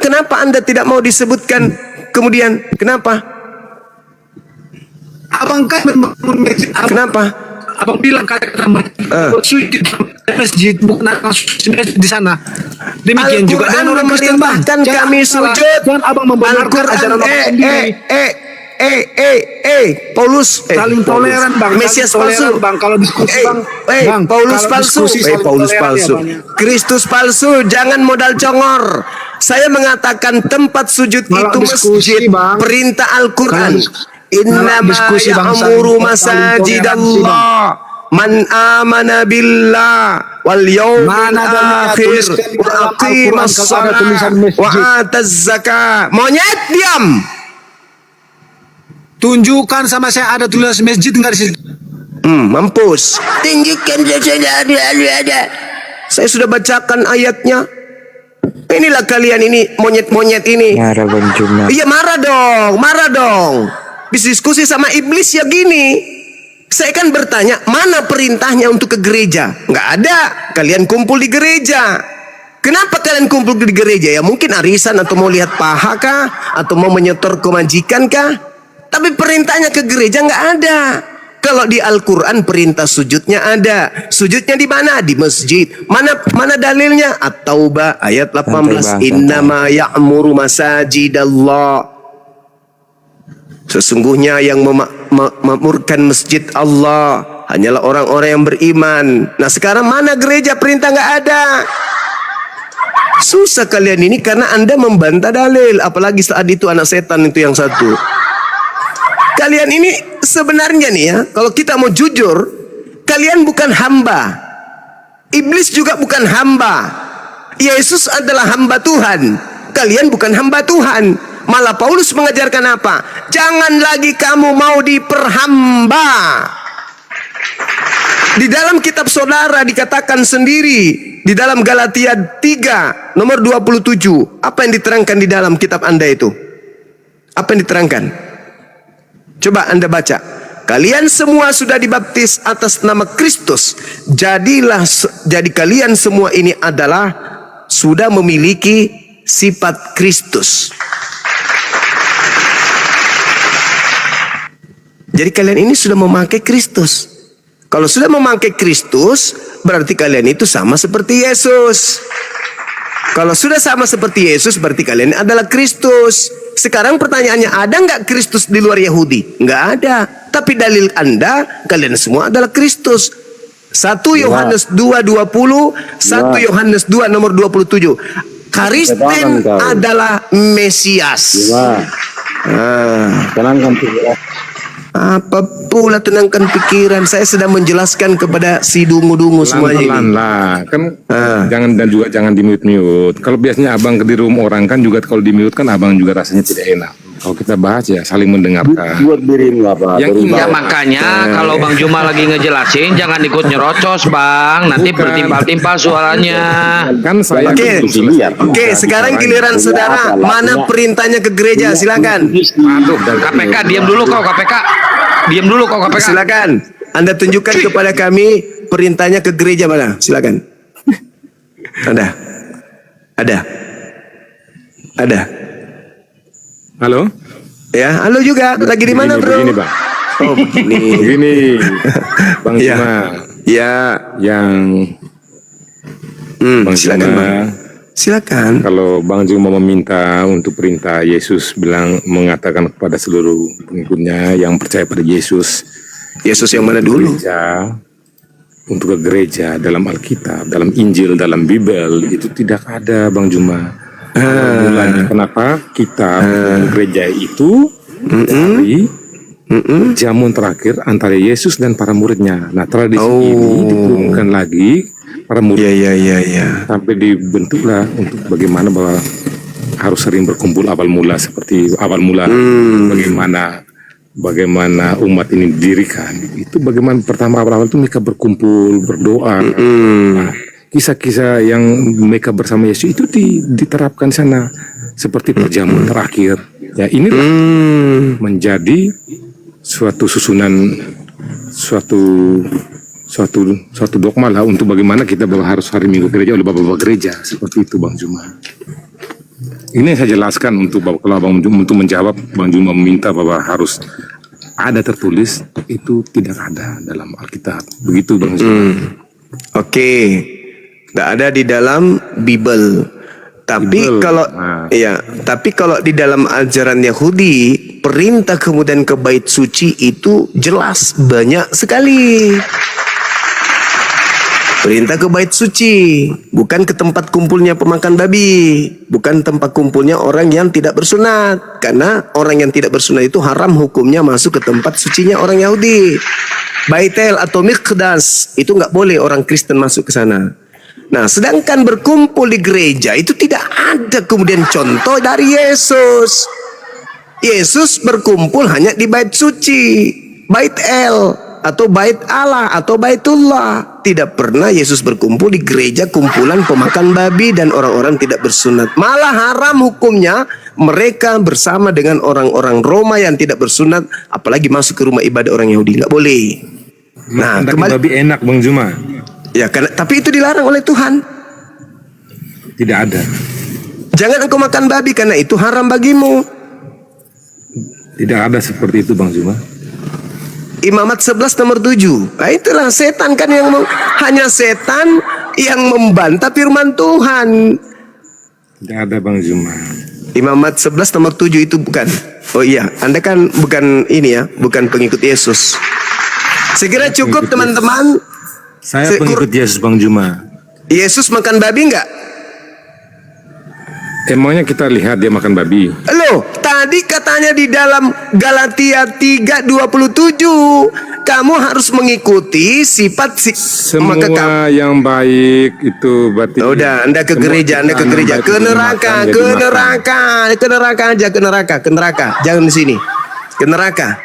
Speaker 1: Kenapa Anda tidak mau disebutkan? Kemudian kenapa?
Speaker 6: Abang kan
Speaker 1: Kenapa?
Speaker 6: Abang bilang kata sujud masjid bukan di sana. Demikian juga dengan orang Kristen Bang.
Speaker 1: Kami sujud.
Speaker 6: Jangan abang membenarkan ajaran orang sendiri.
Speaker 1: Paulus
Speaker 6: saling toleran Bang.
Speaker 1: Mesias palsu
Speaker 6: Bang. Kalau diskusi Bang.
Speaker 1: Paulus palsu. Paulus palsu. Kristus palsu. Jangan modal congor. Saya mengatakan tempat sujud itu masjid. Perintah Al-Quran. Innama ya'muru masajidallah man amana billah wal yawmil akhir wa aqimas shalah wa ataz zakah. Monyet diam.
Speaker 6: Tunjukkan sama saya ada tulisan masjid enggak di situ?
Speaker 1: Mampus. Tunjukkan saja ada. Saya sudah bacakan ayatnya. Inilah kalian ini monyet-monyet ini.
Speaker 5: Marah Bang Juma.
Speaker 1: Iya marah dong. Bisa diskusi sama iblis ya gini. Saya kan bertanya, mana perintahnya untuk ke gereja? Nggak ada. Kalian kumpul di gereja. Kenapa kalian kumpul di gereja? Ya mungkin arisan atau mau lihat paha kah? Atau mau menyetor kemanjikan kah? Tapi perintahnya ke gereja nggak ada. Kalau di Al-Quran perintah sujudnya ada. Sujudnya di mana? Di masjid. Mana dalilnya? At-Taubah ayat 18. Innama ya'muru masajidallah. Sesungguhnya yang memakmurkan masjid Allah hanyalah orang-orang yang beriman. Nah sekarang mana gereja? Perintah nggak ada. Susah kalian ini karena Anda membantah dalil. Apalagi saat itu anak setan itu yang satu. Kalian ini sebenarnya nih ya, kalau kita mau jujur, kalian bukan hamba. Iblis juga bukan hamba. Yesus adalah hamba Tuhan. Kalian bukan hamba Tuhan. Malah Paulus mengajarkan apa? Jangan lagi kamu mau diperhamba. Di dalam kitab saudara dikatakan sendiri di dalam Galatia 3 nomor 27. Apa yang diterangkan di dalam kitab Anda itu? Apa yang diterangkan? Coba Anda baca. Kalian semua sudah dibaptis atas nama Kristus. Jadi kalian semua ini adalah sudah memiliki sifat Kristus. Jadi kalian ini sudah memakai Kristus. Kalau sudah memakai Kristus, berarti kalian itu sama seperti Yesus. Kalau sudah sama seperti Yesus, berarti kalian adalah Kristus. Sekarang pertanyaannya, ada nggak Kristus di luar Yahudi? Nggak ada. Tapi dalil Anda, kalian semua adalah Kristus. 1 Yohanes 2:20, 1 Yohanes 2 nomor 27. Kristen adalah Mesias.
Speaker 5: Tenangkan pikiran.
Speaker 1: Apa pula tenangkan pikiran? Saya sedang menjelaskan kepada si dungu-dungu semuanya ini.
Speaker 7: Lah, kan jangan di mute. Kalau biasanya abang di room orang kan juga kalau di mute kan abang juga rasanya tidak enak. Kalau kita bahas ya saling mendengarkan.
Speaker 5: Buat dirimu apa?
Speaker 3: Ya makanya kalau Bang Juma lagi ngejelasin jangan ikut nyerocos Bang, nanti bertimpal-timpal suaranya.
Speaker 7: Kan saya
Speaker 1: Oke, sekarang giliran saudara. Mana perintahnya ke gereja? Silakan.
Speaker 3: Aduh, KPK diam dulu kau KPK. Diam dulu kau KPK.
Speaker 1: Silakan. Anda tunjukkan kepada kami perintahnya ke gereja mana? Silakan. Ada.
Speaker 7: Halo?
Speaker 1: Ya, halo juga. Lagi di mana, bro?
Speaker 7: Begini, Bang.
Speaker 1: Oh begini.
Speaker 7: Begini, Bang
Speaker 1: Ya.
Speaker 7: Juma,
Speaker 1: Ya,
Speaker 7: yang Bang
Speaker 1: silakan
Speaker 7: Juma,
Speaker 1: Bang. Silakan.
Speaker 7: kalau Bang Juma meminta untuk perintah Yesus mengatakan kepada seluruh pengikutnya yang percaya pada Yesus,
Speaker 1: Yesus yang mana dulu?
Speaker 7: gereja, untuk ke gereja dalam Alkitab, dalam Injil, dalam Bible itu tidak ada, Bang Juma. Mulanya kenapa kita gereja itu dari jamuan terakhir antara Yesus dan para muridnya. Nah, tradisi ini diturunkan lagi para murid
Speaker 1: Ya.
Speaker 7: sampai dibentuklah untuk bagaimana bahwa harus sering berkumpul awal mula, seperti awal mula bagaimana umat ini didirikan. Itu bagaimana pertama awal-awal itu mereka berkumpul, berdoa. Nah, kisah-kisah yang mereka bersama Yesus itu diterapkan di sana seperti perjamuan terakhir. Ya, inilah menjadi suatu susunan, suatu dogma lah untuk bagaimana kita bahwa harus hari Minggu gereja oleh bapak-bapak gereja, seperti itu, Bang Juma. Ini yang saya jelaskan untuk kalau Bang Juma untuk menjawab Bang Juma meminta bahwa harus ada tertulis, itu tidak ada dalam Alkitab. Begitu, Bang Juma.
Speaker 1: Oke. Nggak ada di dalam Bible. Tapi
Speaker 7: Bible.
Speaker 1: kalau
Speaker 7: Nah.
Speaker 1: tapi kalau di dalam ajaran Yahudi, perintah kemudian ke bait suci itu jelas banyak sekali. Perintah ke bait suci, bukan ke tempat kumpulnya pemakan babi, bukan tempat kumpulnya orang yang tidak bersunat. Karena orang yang tidak bersunat itu haram hukumnya masuk ke tempat sucinya orang Yahudi. Baitel atau Miqdas itu nggak boleh orang Kristen masuk ke sana. Nah, sedangkan berkumpul di gereja itu tidak ada kemudian contoh dari Yesus. Yesus berkumpul hanya di bait suci, bait El atau bait Allah atau baitullah. Tidak pernah Yesus berkumpul di gereja kumpulan pemakan babi dan orang-orang tidak bersunat. Malah haram hukumnya mereka bersama dengan orang-orang Roma yang tidak bersunat, apalagi masuk ke rumah ibadah orang Yahudi, nggak boleh. Nah,
Speaker 7: Makan
Speaker 1: kembali.
Speaker 7: babi enak, Bang Juma.
Speaker 1: Ya, tapi itu dilarang oleh Tuhan.
Speaker 7: Tidak ada.
Speaker 1: Jangan engkau makan babi karena itu haram bagimu.
Speaker 7: Tidak ada seperti itu, Bang Juma.
Speaker 1: Imamat 11 nomor 7. Nah, itulah setan kan hanya setan yang membantah firman Tuhan.
Speaker 7: Tidak ada, Bang Juma.
Speaker 1: Imamat 11 nomor 7 itu bukan. Oh iya, Anda kan bukan ini ya, bukan pengikut Yesus. Sekira cukup teman-teman.
Speaker 7: Saya pengikut Yesus, Bang Juma.
Speaker 1: Yesus makan babi enggak?
Speaker 7: Emangnya kita lihat dia makan babi?
Speaker 1: Loh, tadi katanya di dalam Galatia 3:27 kamu harus mengikuti sifat
Speaker 7: Semua
Speaker 1: maka kamu
Speaker 7: yang baik itu berarti.
Speaker 1: udah, Anda ke gereja, Anda ke gereja, ke neraka, ke neraka. Jangan di sini. Ke neraka.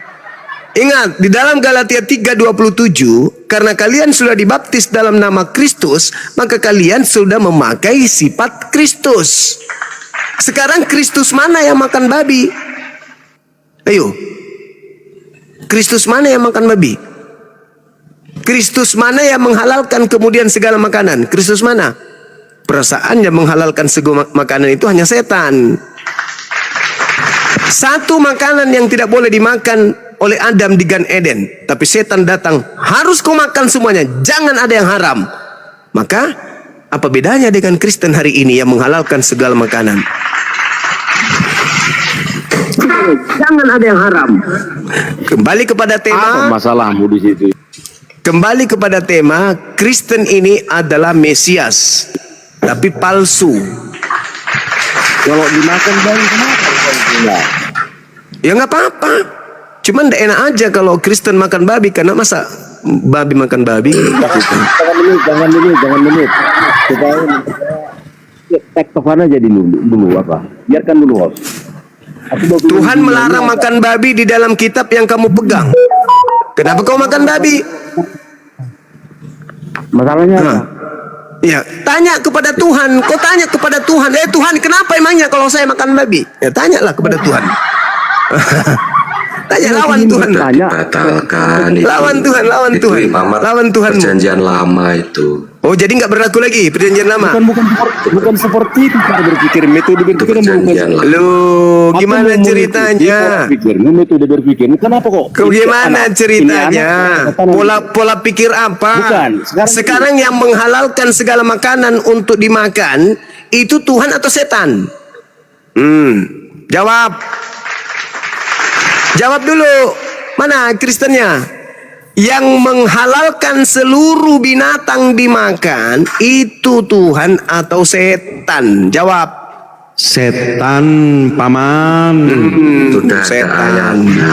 Speaker 1: Ingat, di dalam Galatia 3:27, karena kalian sudah dibaptis dalam nama Kristus, maka kalian sudah memakai sifat Kristus. Sekarang Kristus mana yang makan babi? Ayo. Kristus mana yang makan babi? Kristus mana yang menghalalkan kemudian segala makanan? Kristus mana? Perasaan yang menghalalkan segala makanan itu hanya setan. Satu makanan yang tidak boleh dimakan oleh Adam di Gan Eden, tapi setan datang, harus kau makan semuanya, jangan ada yang haram. Maka apa bedanya dengan Kristen hari ini yang menghalalkan segala makanan? Jangan ada yang haram. Kembali kepada tema.
Speaker 3: Masalahmu di situ.
Speaker 1: Kembali kepada tema, Kristen ini adalah Mesias, tapi palsu.
Speaker 3: Kalau dimakan babi kenapa?
Speaker 1: Ya nggak apa-apa. Cuman tidak enak aja kalau Kristen makan babi, karena masa babi makan babi?
Speaker 8: Jangan menit. Supaya tektokan aja dulu apa? Biarkan dulu, host.
Speaker 1: Tuhan melarang makan babi di dalam kitab yang kamu pegang. Kenapa kau makan babi?
Speaker 8: Masalahnya apa?
Speaker 1: Ya, tanya kepada Tuhan. Kau tanya kepada Tuhan. Tuhan, kenapa emangnya kalau saya makan babi? Ya, tanyalah kepada Tuhan. Tanya, lawan Tuhan.
Speaker 8: Tanya.
Speaker 9: Batalkan itu.
Speaker 1: Lawan Tuhan, lawan
Speaker 9: Itu
Speaker 1: Tuhan.
Speaker 9: imamat
Speaker 1: Lawan Tuhanmu.
Speaker 9: Perjanjian lama itu.
Speaker 1: Oh, jadi nggak berlaku lagi perjanjian lama?
Speaker 8: Bukan seperti itu cara berpikir, metode berpikir bukan.
Speaker 1: Loh, gimana
Speaker 8: Aku mau
Speaker 1: ceritanya?
Speaker 8: mengikuti metode berpikir. Kenapa kok?
Speaker 1: Gimana
Speaker 8: Anak-
Speaker 1: ceritanya?
Speaker 8: ini anak-
Speaker 1: Pola pikir apa?
Speaker 8: Bukan.
Speaker 1: Sekarang yang menghalalkan segala makanan untuk dimakan itu Tuhan atau setan? Jawab. Jawab dulu. Mana Kristennya? Yang menghalalkan seluruh binatang dimakan itu Tuhan atau setan? Jawab.
Speaker 5: Setan, paman.
Speaker 9: Sudah ada
Speaker 1: Setan.
Speaker 9: ayatnya.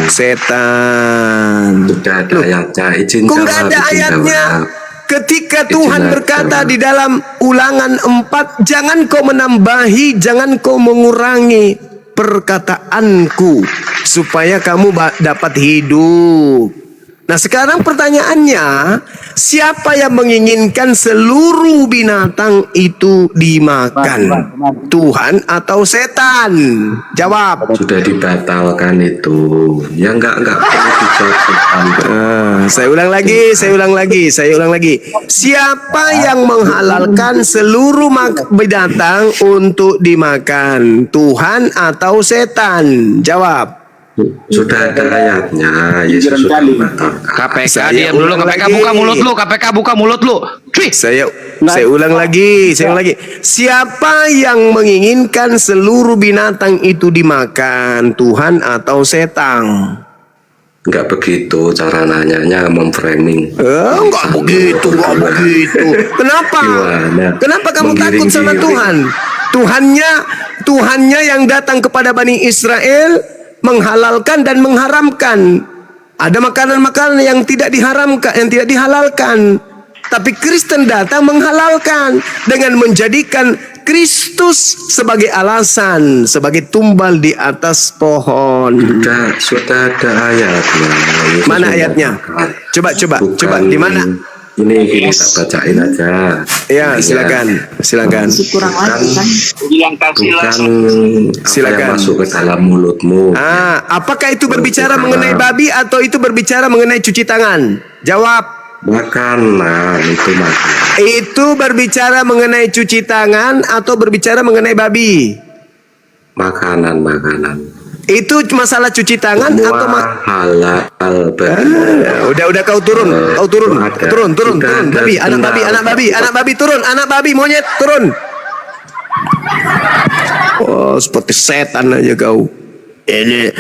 Speaker 1: Setan.
Speaker 9: Sudah ada ayatnya. Izin
Speaker 1: Kok
Speaker 9: jawab,
Speaker 1: nggak ada
Speaker 9: izin
Speaker 1: ayatnya?
Speaker 9: jawab.
Speaker 1: Ketika
Speaker 9: Izin
Speaker 1: Tuhan
Speaker 9: jawab.
Speaker 1: berkata di dalam Ulangan 4, jangan kau menambahi, jangan kau mengurangi perkataanku supaya kamu dapat hidup. Nah, sekarang pertanyaannya, siapa yang menginginkan seluruh binatang itu dimakan? Tuhan atau setan? Jawab.
Speaker 9: Sudah dibatalkan itu. Ya enggak perlu dijawab.
Speaker 1: Saya ulang lagi. Siapa yang menghalalkan seluruh binatang untuk dimakan? Tuhan atau setan? Jawab.
Speaker 9: Sudah ada ayatnya. Yesus sudah membatalkan.
Speaker 3: KPK
Speaker 1: Saya
Speaker 3: diam dulu.
Speaker 1: ulang
Speaker 3: KPK
Speaker 1: lagi.
Speaker 3: buka mulut lu. KPK buka mulut lu. Cuy.
Speaker 1: Saya ulang lagi. Siapa yang menginginkan seluruh binatang itu dimakan? Tuhan atau setan?
Speaker 9: Enggak begitu cara nanyanya, memframing.
Speaker 1: Enggak begitu. Kenapa?
Speaker 9: Gimana?
Speaker 1: Kenapa kamu takut sama
Speaker 9: Menggiring-giring.
Speaker 1: Tuhan? Tuhannya yang datang kepada Bani Israel menghalalkan dan mengharamkan. Ada makanan-makanan yang tidak diharamkan, yang tidak dihalalkan. Tapi Kristen datang menghalalkan dengan menjadikan Kristus sebagai alasan, sebagai tumbal di atas pohon.
Speaker 9: Sudah ada ayatnya. Yesus
Speaker 1: Mana ayatnya?
Speaker 9: membatalkan.
Speaker 1: Coba di mana?
Speaker 9: Ini kita bacain aja.
Speaker 1: Ya,
Speaker 9: Intinya,
Speaker 1: silakan.
Speaker 10: kurang lagi kan.
Speaker 9: Bukan
Speaker 1: Silakan.
Speaker 9: apa yang masuk ke dalam mulutmu.
Speaker 1: Apakah itu berbicara mengenai babi atau itu berbicara mengenai cuci tangan? Jawab.
Speaker 9: Makanan itu makanan.
Speaker 1: Itu berbicara mengenai cuci tangan atau berbicara mengenai babi?
Speaker 9: Makanan.
Speaker 1: Itu masalah cuci tangan
Speaker 9: Semua
Speaker 1: atau
Speaker 9: halal bagi.
Speaker 1: udah kau turun
Speaker 9: ada.
Speaker 1: turun
Speaker 9: Sudah ada
Speaker 1: babi anak babi turun, anak babi monyet turun. Oh, seperti setan aja kau. Ini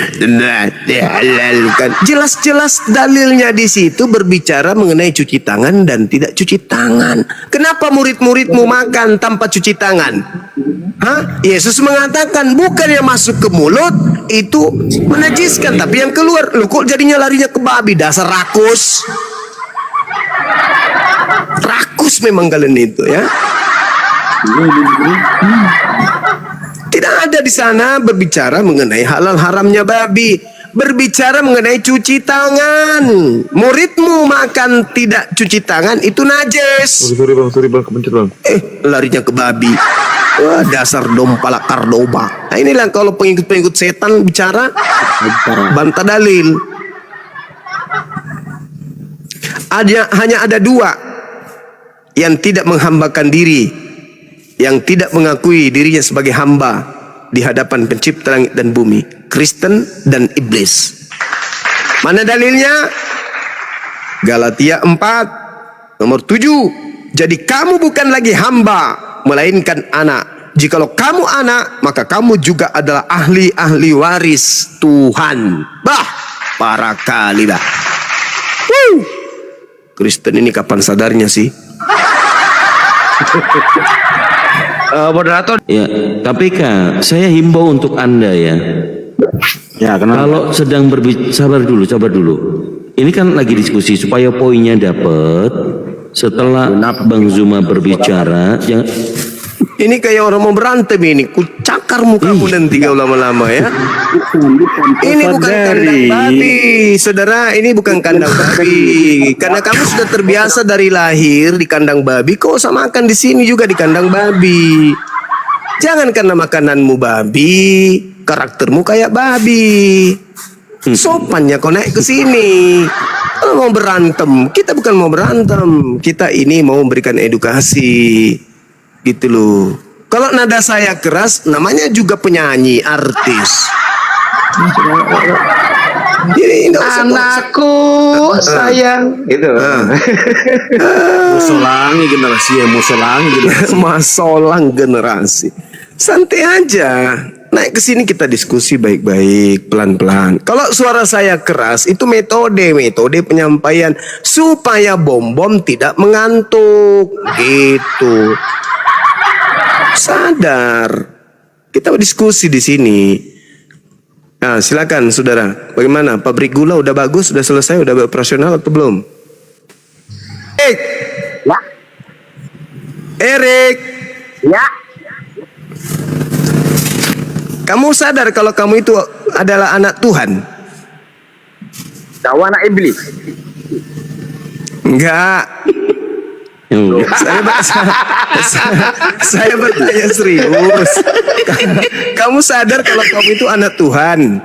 Speaker 1: dihalalkan. Jelas-jelas dalilnya di situ berbicara mengenai cuci tangan dan tidak cuci tangan. Kenapa murid-muridmu makan tanpa cuci tangan? Yesus mengatakan bukan yang masuk ke mulut itu menajiskan, tapi yang keluar. Lu kok jadinya larinya ke babi? Dasar rakus. Rakus memang kalian itu ya. Tidak ada di sana berbicara mengenai halal haramnya babi. Berbicara mengenai cuci tangan. Muridmu makan tidak cuci tangan itu najis.
Speaker 8: Sorry bang, kepencet bang.
Speaker 1: Larinya ke babi. Wah, dasar dompala kardoba. Nah, inilah kalau pengikut-pengikut setan bicara bantah dalil. Hanya ada dua yang tidak menghambakan diri, yang tidak mengakui dirinya sebagai hamba di hadapan pencipta langit dan bumi, Kristen dan iblis. Mana dalilnya? Galatia 4 nomor 7. Jadi kamu bukan lagi hamba, melainkan anak. Jikalau kamu anak, maka kamu juga adalah ahli waris Tuhan. Parah kali dah. Kristen ini kapan sadarnya sih?
Speaker 3: Moderator.
Speaker 5: Ya, tapi Kak, saya himbau untuk Anda ya.
Speaker 8: Ya, kenapa?
Speaker 5: Kalau sedang sabar dulu. Ini kan lagi diskusi supaya poinnya dapat. Setelah Bang Zuma berbicara, jangan.
Speaker 1: Ini kayak orang mau berantem ini. Ku cakar mukamu nanti kau lama-lama ya. Ini bukan kandang babi, saudara. Ini bukan kandang babi. Karena kamu sudah terbiasa dari lahir di kandang babi, kau sama makan di sini juga di kandang babi. Jangan karena makananmu babi, karaktermu kayak babi. Sopannya kau naik ke sini. Kalau mau berantem, kita bukan mau berantem. Kita ini mau memberikan edukasi. Gitu loh. Kalau nada saya keras, namanya juga penyanyi, artis. Jadi,
Speaker 3: Anakku sayang gitu.
Speaker 1: Musolangi generasi ya, musolangi generasi. Masolang generasi. Santai aja. Naik ke sini kita diskusi baik-baik, pelan-pelan. Kalau suara saya keras, itu metode penyampaian supaya bom-bom tidak mengantuk. Gitu. Sadar. Kita diskusi di sini. Nah, silakan saudara. Bagaimana? Pabrik gula udah bagus, udah selesai, udah operasional atau belum?
Speaker 8: Ya.
Speaker 1: Erik.
Speaker 8: Ya.
Speaker 1: Kamu sadar kalau kamu itu adalah anak Tuhan?
Speaker 8: Kau anak iblis.
Speaker 1: Enggak. Saya bertanya serius. Kamu sadar kalau kamu itu anak Tuhan?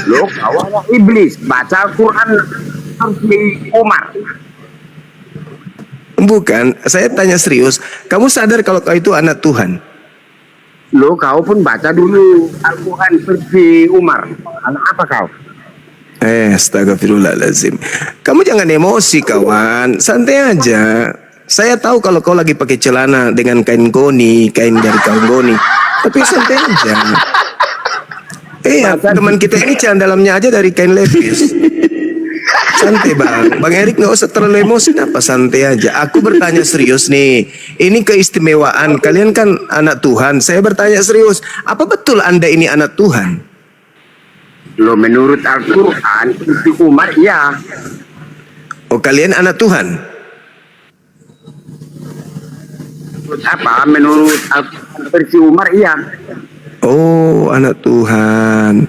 Speaker 8: Lo kau anak iblis. Baca Al-Quran seperti Umar.
Speaker 1: Bukan, saya tanya serius. Kamu sadar kalau kau itu anak Tuhan?
Speaker 8: Lo kau pun baca dulu Al-Quran seperti Umar. Anak apa kau?
Speaker 1: Astagfirullahaladzim. Kamu jangan emosi kawan. Santai aja. Saya tahu kalau kau lagi pakai celana dengan kain goni, kain dari kain goni. Tapi santai aja. Teman kita ini celana dalamnya aja dari kain levis. Santai bang. Bang Erik nggak usah terlalu emosi. Apa santai aja. Aku bertanya serius nih. Ini keistimewaan. Kalian kan anak Tuhan. Saya bertanya serius. Apa betul Anda ini anak Tuhan?
Speaker 8: Lo menurut Al-Quran seperti Umar, iya.
Speaker 1: Oh, kalian anak Tuhan?
Speaker 8: Menurut apa? Menurut Al-Quran seperti Umar, iya.
Speaker 1: Oh, anak Tuhan.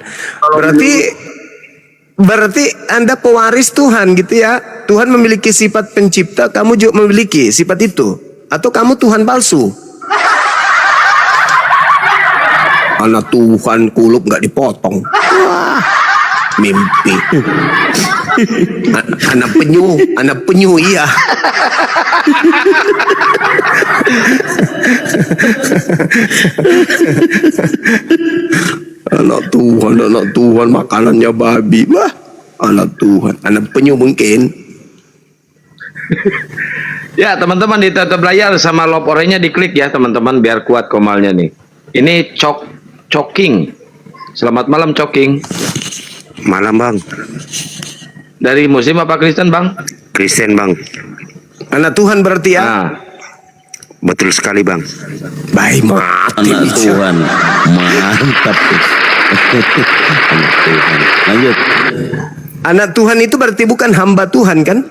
Speaker 1: Berarti Anda pewaris Tuhan gitu ya? Tuhan memiliki sifat pencipta, kamu juga memiliki sifat itu? Atau kamu Tuhan palsu? Anak Tuhan kulup nggak dipotong. Wah, mimpi. Anak penyu iya. Anak Tuhan makanannya babi. Wah, anak Tuhan, anak penyu mungkin.
Speaker 3: Ya teman-teman, di tutup layar sama love oranye diklik ya teman-teman biar kuat komalnya nih. Ini Coking. Selamat malam Coking.
Speaker 9: Malam bang.
Speaker 3: Dari Muslim apa Kristen bang?
Speaker 9: Kristen bang.
Speaker 1: Anak Tuhan berarti ya?
Speaker 3: Nah,
Speaker 9: Betul sekali bang.
Speaker 1: baik mati.
Speaker 5: Anak Tuhan. Mantap. Anak Tuhan. Lanjut.
Speaker 1: Anak Tuhan itu berarti bukan hamba Tuhan kan?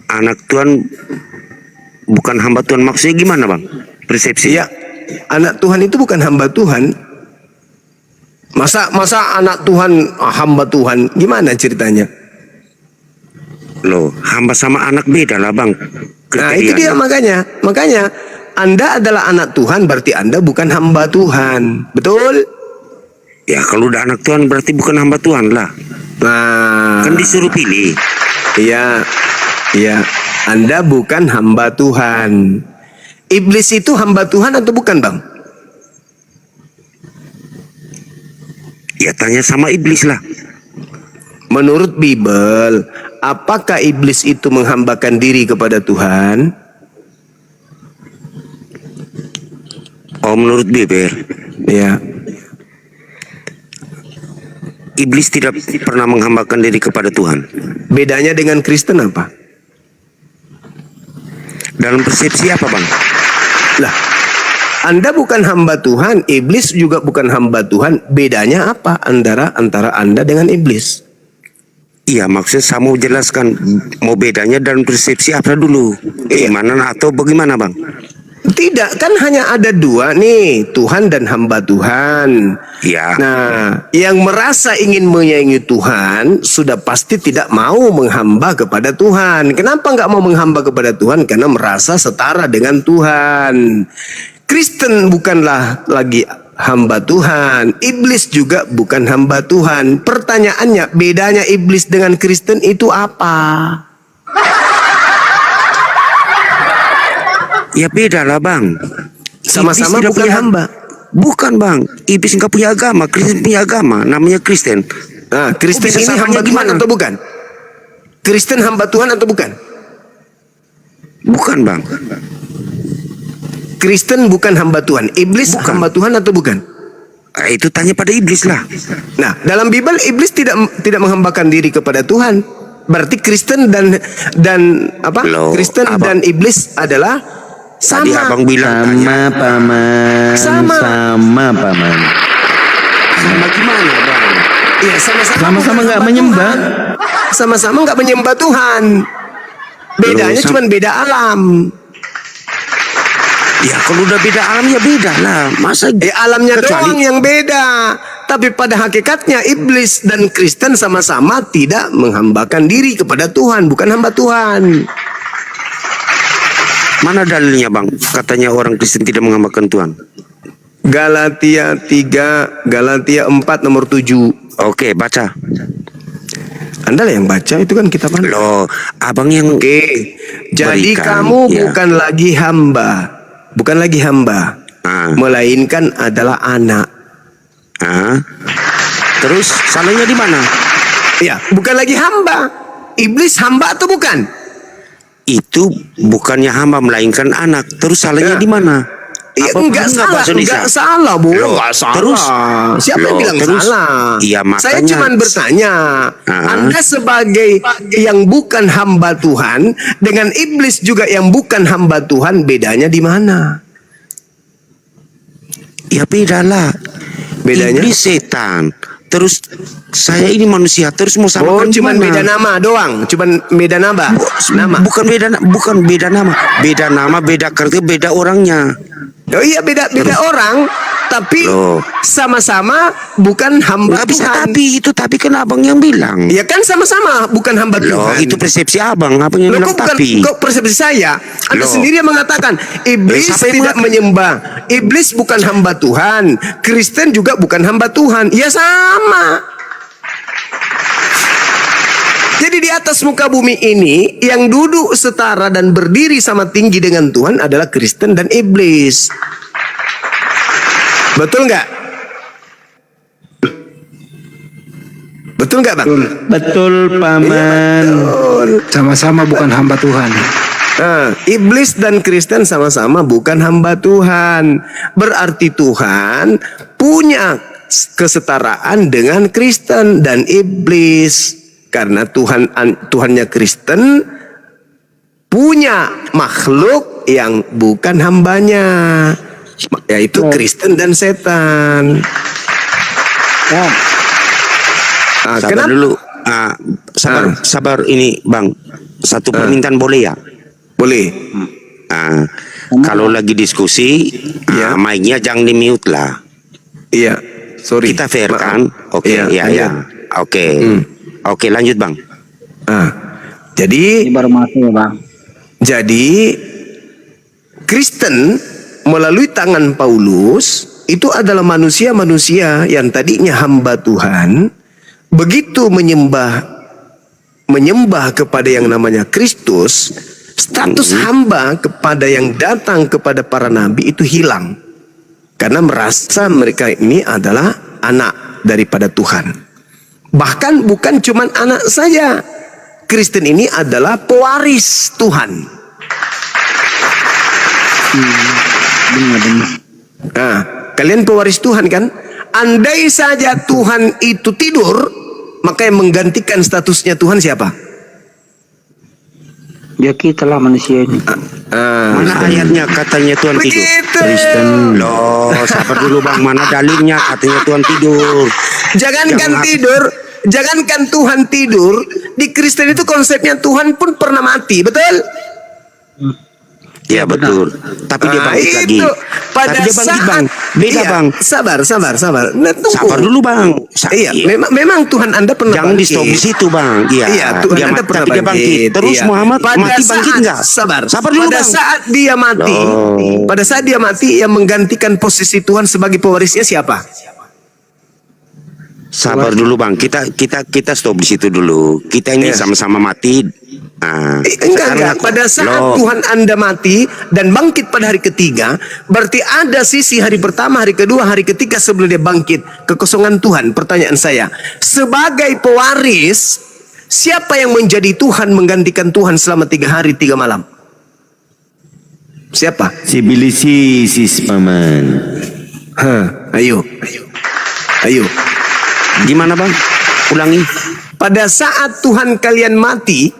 Speaker 9: Anak Tuhan bukan hamba Tuhan, maksudnya gimana bang? Persepsi?
Speaker 1: Iya. Anak Tuhan itu bukan hamba Tuhan. Masa anak Tuhan hamba Tuhan? Gimana ceritanya?
Speaker 9: Loh, hamba sama anak beda lah bang.
Speaker 1: Nah itu dia makanya Anda adalah anak Tuhan berarti Anda bukan hamba Tuhan. Betul?
Speaker 9: Ya kalau udah anak Tuhan berarti bukan hamba Tuhan lah.
Speaker 1: Nah,
Speaker 9: Kan disuruh pilih.
Speaker 1: iya. Anda bukan hamba Tuhan. Iblis itu hamba Tuhan atau bukan bang?
Speaker 9: Ya tanya sama iblis lah.
Speaker 1: Menurut Bible, apakah iblis itu menghambakan diri kepada Tuhan?
Speaker 9: Oh menurut Beber,
Speaker 1: Ya.
Speaker 9: iblis tidak pernah menghambakan diri kepada Tuhan.
Speaker 1: Bedanya dengan Kristen apa?
Speaker 9: Dalam persepsi apa bang?
Speaker 1: Lah, Anda bukan hamba Tuhan, iblis juga bukan hamba Tuhan. Bedanya apa antara Anda dengan iblis?
Speaker 9: Iya maksudnya saya mau jelaskan mau bedanya dan persepsi apa dulu. Gimana atau bagaimana bang?
Speaker 1: Tidak, kan hanya ada dua nih, Tuhan dan hamba Tuhan.
Speaker 9: Ya.
Speaker 1: Nah, yang merasa ingin menyayangi Tuhan sudah pasti tidak mau menghamba kepada Tuhan. Kenapa nggak mau menghamba kepada Tuhan? Karena merasa setara dengan Tuhan. Kristen bukanlah lagi hamba Tuhan. Iblis juga bukan hamba Tuhan. Pertanyaannya, bedanya iblis dengan Kristen itu apa?
Speaker 9: Ya beda lah bang.
Speaker 1: Sama-sama
Speaker 9: Iblis tidak
Speaker 1: bukan
Speaker 9: punya-
Speaker 1: hamba.
Speaker 9: Bukan bang, iblis nggak punya agama, Kristen punya agama, namanya Kristen.
Speaker 1: Nah, Kristen
Speaker 9: bisa
Speaker 1: ini
Speaker 9: samanya
Speaker 1: hamba Tuhan
Speaker 9: gimana?
Speaker 1: atau bukan? Kristen hamba Tuhan atau bukan?
Speaker 9: Bukan bang,
Speaker 1: Kristen bukan hamba Tuhan. Iblis
Speaker 9: Bukan.
Speaker 1: hamba Tuhan atau bukan?
Speaker 9: Itu tanya pada iblis lah.
Speaker 1: Nah, dalam Bible iblis tidak menghambakan diri kepada Tuhan. Berarti Kristen dan apa?
Speaker 9: Loh,
Speaker 1: Kristen
Speaker 9: abang-
Speaker 1: dan iblis adalah
Speaker 9: Tadi
Speaker 1: sama.
Speaker 9: abang bilang
Speaker 5: Sama paman,
Speaker 1: Sama.
Speaker 5: sama paman.
Speaker 9: sama gimana bang?
Speaker 1: Iya, sama-sama.
Speaker 5: Sama-sama
Speaker 1: bukan
Speaker 5: nggak
Speaker 1: hamba
Speaker 5: menyembah.
Speaker 1: Tuhan. Sama-sama nggak menyembah Tuhan. Bedanya
Speaker 9: Loh,
Speaker 1: cuma beda alam.
Speaker 9: Ya kalau udah beda alam ya beda lah. Masa
Speaker 1: Alamnya
Speaker 9: kecuali-
Speaker 1: doang yang beda. Tapi pada hakikatnya iblis dan Kristen sama-sama tidak menghambakan diri kepada Tuhan, bukan hamba Tuhan.
Speaker 9: Mana dalilnya bang? Katanya orang Kristen tidak menghambakan Tuhan.
Speaker 1: Galatia 3, Galatia 4 nomor 7.
Speaker 9: Oke, baca.
Speaker 1: Anda lah yang baca, itu kan kitab Anda.
Speaker 9: Loh, abang yang
Speaker 1: Oke. Jadi
Speaker 9: berikan,
Speaker 1: kamu
Speaker 9: ya.
Speaker 1: bukan lagi hamba. Bukan lagi hamba.
Speaker 9: Ah.
Speaker 1: Melainkan adalah anak.
Speaker 9: Ah. Terus salahnya di mana?
Speaker 1: Ya, bukan lagi hamba. Iblis hamba atau bukan?
Speaker 9: Itu bukannya hamba melainkan anak. Terus salahnya
Speaker 1: Ya.
Speaker 9: di mana?
Speaker 1: Ya,
Speaker 9: Apa
Speaker 1: enggak
Speaker 9: benar
Speaker 1: salah,
Speaker 9: bahasa Indonesia?
Speaker 1: enggak salah, Bu.
Speaker 9: Loh,
Speaker 1: Enggak salah.
Speaker 9: terus?
Speaker 1: Siapa yang
Speaker 9: Loh,
Speaker 1: bilang
Speaker 9: terus?
Speaker 1: salah?
Speaker 9: Iya,
Speaker 1: Saya
Speaker 9: makanya.
Speaker 1: cuma bertanya,
Speaker 9: Ah.
Speaker 1: Anda sebagai yang bukan hamba Tuhan dengan iblis juga yang bukan hamba Tuhan, bedanya di mana?
Speaker 9: Ya beda lah.
Speaker 1: Bedanya?
Speaker 9: Iblis setan. Terus saya ini manusia. Terus mau
Speaker 1: Oh,
Speaker 9: samakan
Speaker 1: cuma
Speaker 9: gimana?
Speaker 1: beda nama doang, cuma beda nama. Nama.
Speaker 9: Bukan beda nama. Beda nama, beda kerja, beda orangnya.
Speaker 1: Oh iya, beda orang, tapi
Speaker 9: Loh.
Speaker 1: sama-sama bukan hamba
Speaker 9: Nggak bisa
Speaker 1: Tuhan.
Speaker 9: tapi kan abang yang bilang.
Speaker 1: Ya kan sama-sama bukan hamba
Speaker 9: Loh,
Speaker 1: Tuhan.
Speaker 9: itu persepsi abang. Abang yang
Speaker 1: Loh,
Speaker 9: bilang
Speaker 1: kok bukan
Speaker 9: tapi.
Speaker 1: kok persepsi saya? Anda
Speaker 9: Loh.
Speaker 1: sendiri yang mengatakan iblis
Speaker 9: Siapa yang
Speaker 1: tidak menyembah. Iblis bukan hamba Tuhan. Kristen juga bukan hamba Tuhan. Ya sama. Jadi di atas muka bumi ini yang duduk setara dan berdiri sama tinggi dengan Tuhan adalah Kristen dan iblis. Betul nggak? Betul nggak, Bang?
Speaker 5: Betul paman.
Speaker 1: Betul.
Speaker 6: Sama-sama bukan hamba Tuhan.
Speaker 1: Nah, iblis dan Kristen sama-sama bukan hamba Tuhan. Berarti Tuhan punya kesetaraan dengan Kristen dan iblis. Karena Tuhannya Kristen punya makhluk yang bukan hambanya, yaitu Kristen dan setan. Nah,
Speaker 9: Sabar
Speaker 1: kenapa?
Speaker 9: dulu. Sabar ini bang. Satu permintaan boleh ya?
Speaker 1: Boleh.
Speaker 9: Kalau lagi diskusi,
Speaker 1: Ya.
Speaker 9: mic-nya jangan di mute lah.
Speaker 1: Iya, sorry.
Speaker 9: Kita fair
Speaker 1: Maaf.
Speaker 9: kan? Oke,
Speaker 1: Iya,
Speaker 9: ya.
Speaker 1: iya.
Speaker 9: Oke. Oke, lanjut bang.
Speaker 1: Jadi
Speaker 8: baru masuk ya bang.
Speaker 1: Jadi Kristen melalui tangan Paulus itu adalah manusia-manusia yang tadinya hamba Tuhan, begitu menyembah kepada yang namanya Kristus, status hamba kepada yang datang kepada para nabi itu hilang. Karena merasa mereka ini adalah anak daripada Tuhan. Bahkan bukan cuma anak saja. Kristen ini adalah pewaris Tuhan. Nah, kalian pewaris Tuhan kan? Andai saja Tuhan itu tidur, maka yang menggantikan statusnya Tuhan siapa?
Speaker 8: Ya kita lah manusia ini.
Speaker 9: Mana ayatnya katanya Tuhan tidur?
Speaker 1: Begitu.
Speaker 5: Kristen.
Speaker 9: Loh, sabar dulu bang. Mana dalilnya katanya Tuhan tidur?
Speaker 1: Jangankan Tuhan tidur, di Kristen itu konsepnya Tuhan pun pernah mati, betul?
Speaker 9: Iya betul. Tapi dia bangkit lagi.
Speaker 1: Pada
Speaker 9: Tapi dia bangkit
Speaker 1: saat
Speaker 9: bang. Beda
Speaker 1: iya,
Speaker 9: bang.
Speaker 1: Sabar. Nah, tunggu.
Speaker 9: Sabar dulu bang.
Speaker 1: Iya, memang Tuhan Anda pernah
Speaker 9: Jangan di
Speaker 1: bangkit.
Speaker 9: stop di situ bang. Iya.
Speaker 1: Iya, Tuhan
Speaker 9: Dia
Speaker 1: Anda pernah
Speaker 9: tapi dia bangkit. Terus
Speaker 1: Iya.
Speaker 9: Muhammad
Speaker 1: Pada
Speaker 9: mati
Speaker 1: saat-
Speaker 9: bangkit enggak?
Speaker 1: Sabar
Speaker 9: dulu
Speaker 1: pada
Speaker 9: bang.
Speaker 1: saat dia mati, pada saat dia mati, yang menggantikan posisi Tuhan sebagai pewarisnya siapa?
Speaker 9: Sabar dulu bang. Kita stop di situ dulu. Kita ini
Speaker 1: Iya.
Speaker 9: sama-sama mati. Nah,
Speaker 1: Enggak.
Speaker 9: sekarang
Speaker 1: Pada saat
Speaker 9: Loh.
Speaker 1: Tuhan Anda mati dan bangkit pada hari ketiga, berarti ada sisi hari pertama, hari kedua, hari ketiga sebelum dia bangkit. Kekosongan Tuhan. Pertanyaan saya, sebagai pewaris, siapa yang menjadi Tuhan menggantikan Tuhan selama 3 hari 3 malam? Siapa?
Speaker 5: Si Bilisis paman.
Speaker 1: Ayo.
Speaker 9: Gimana bang? Ulangi.
Speaker 1: Pada saat Tuhan kalian mati,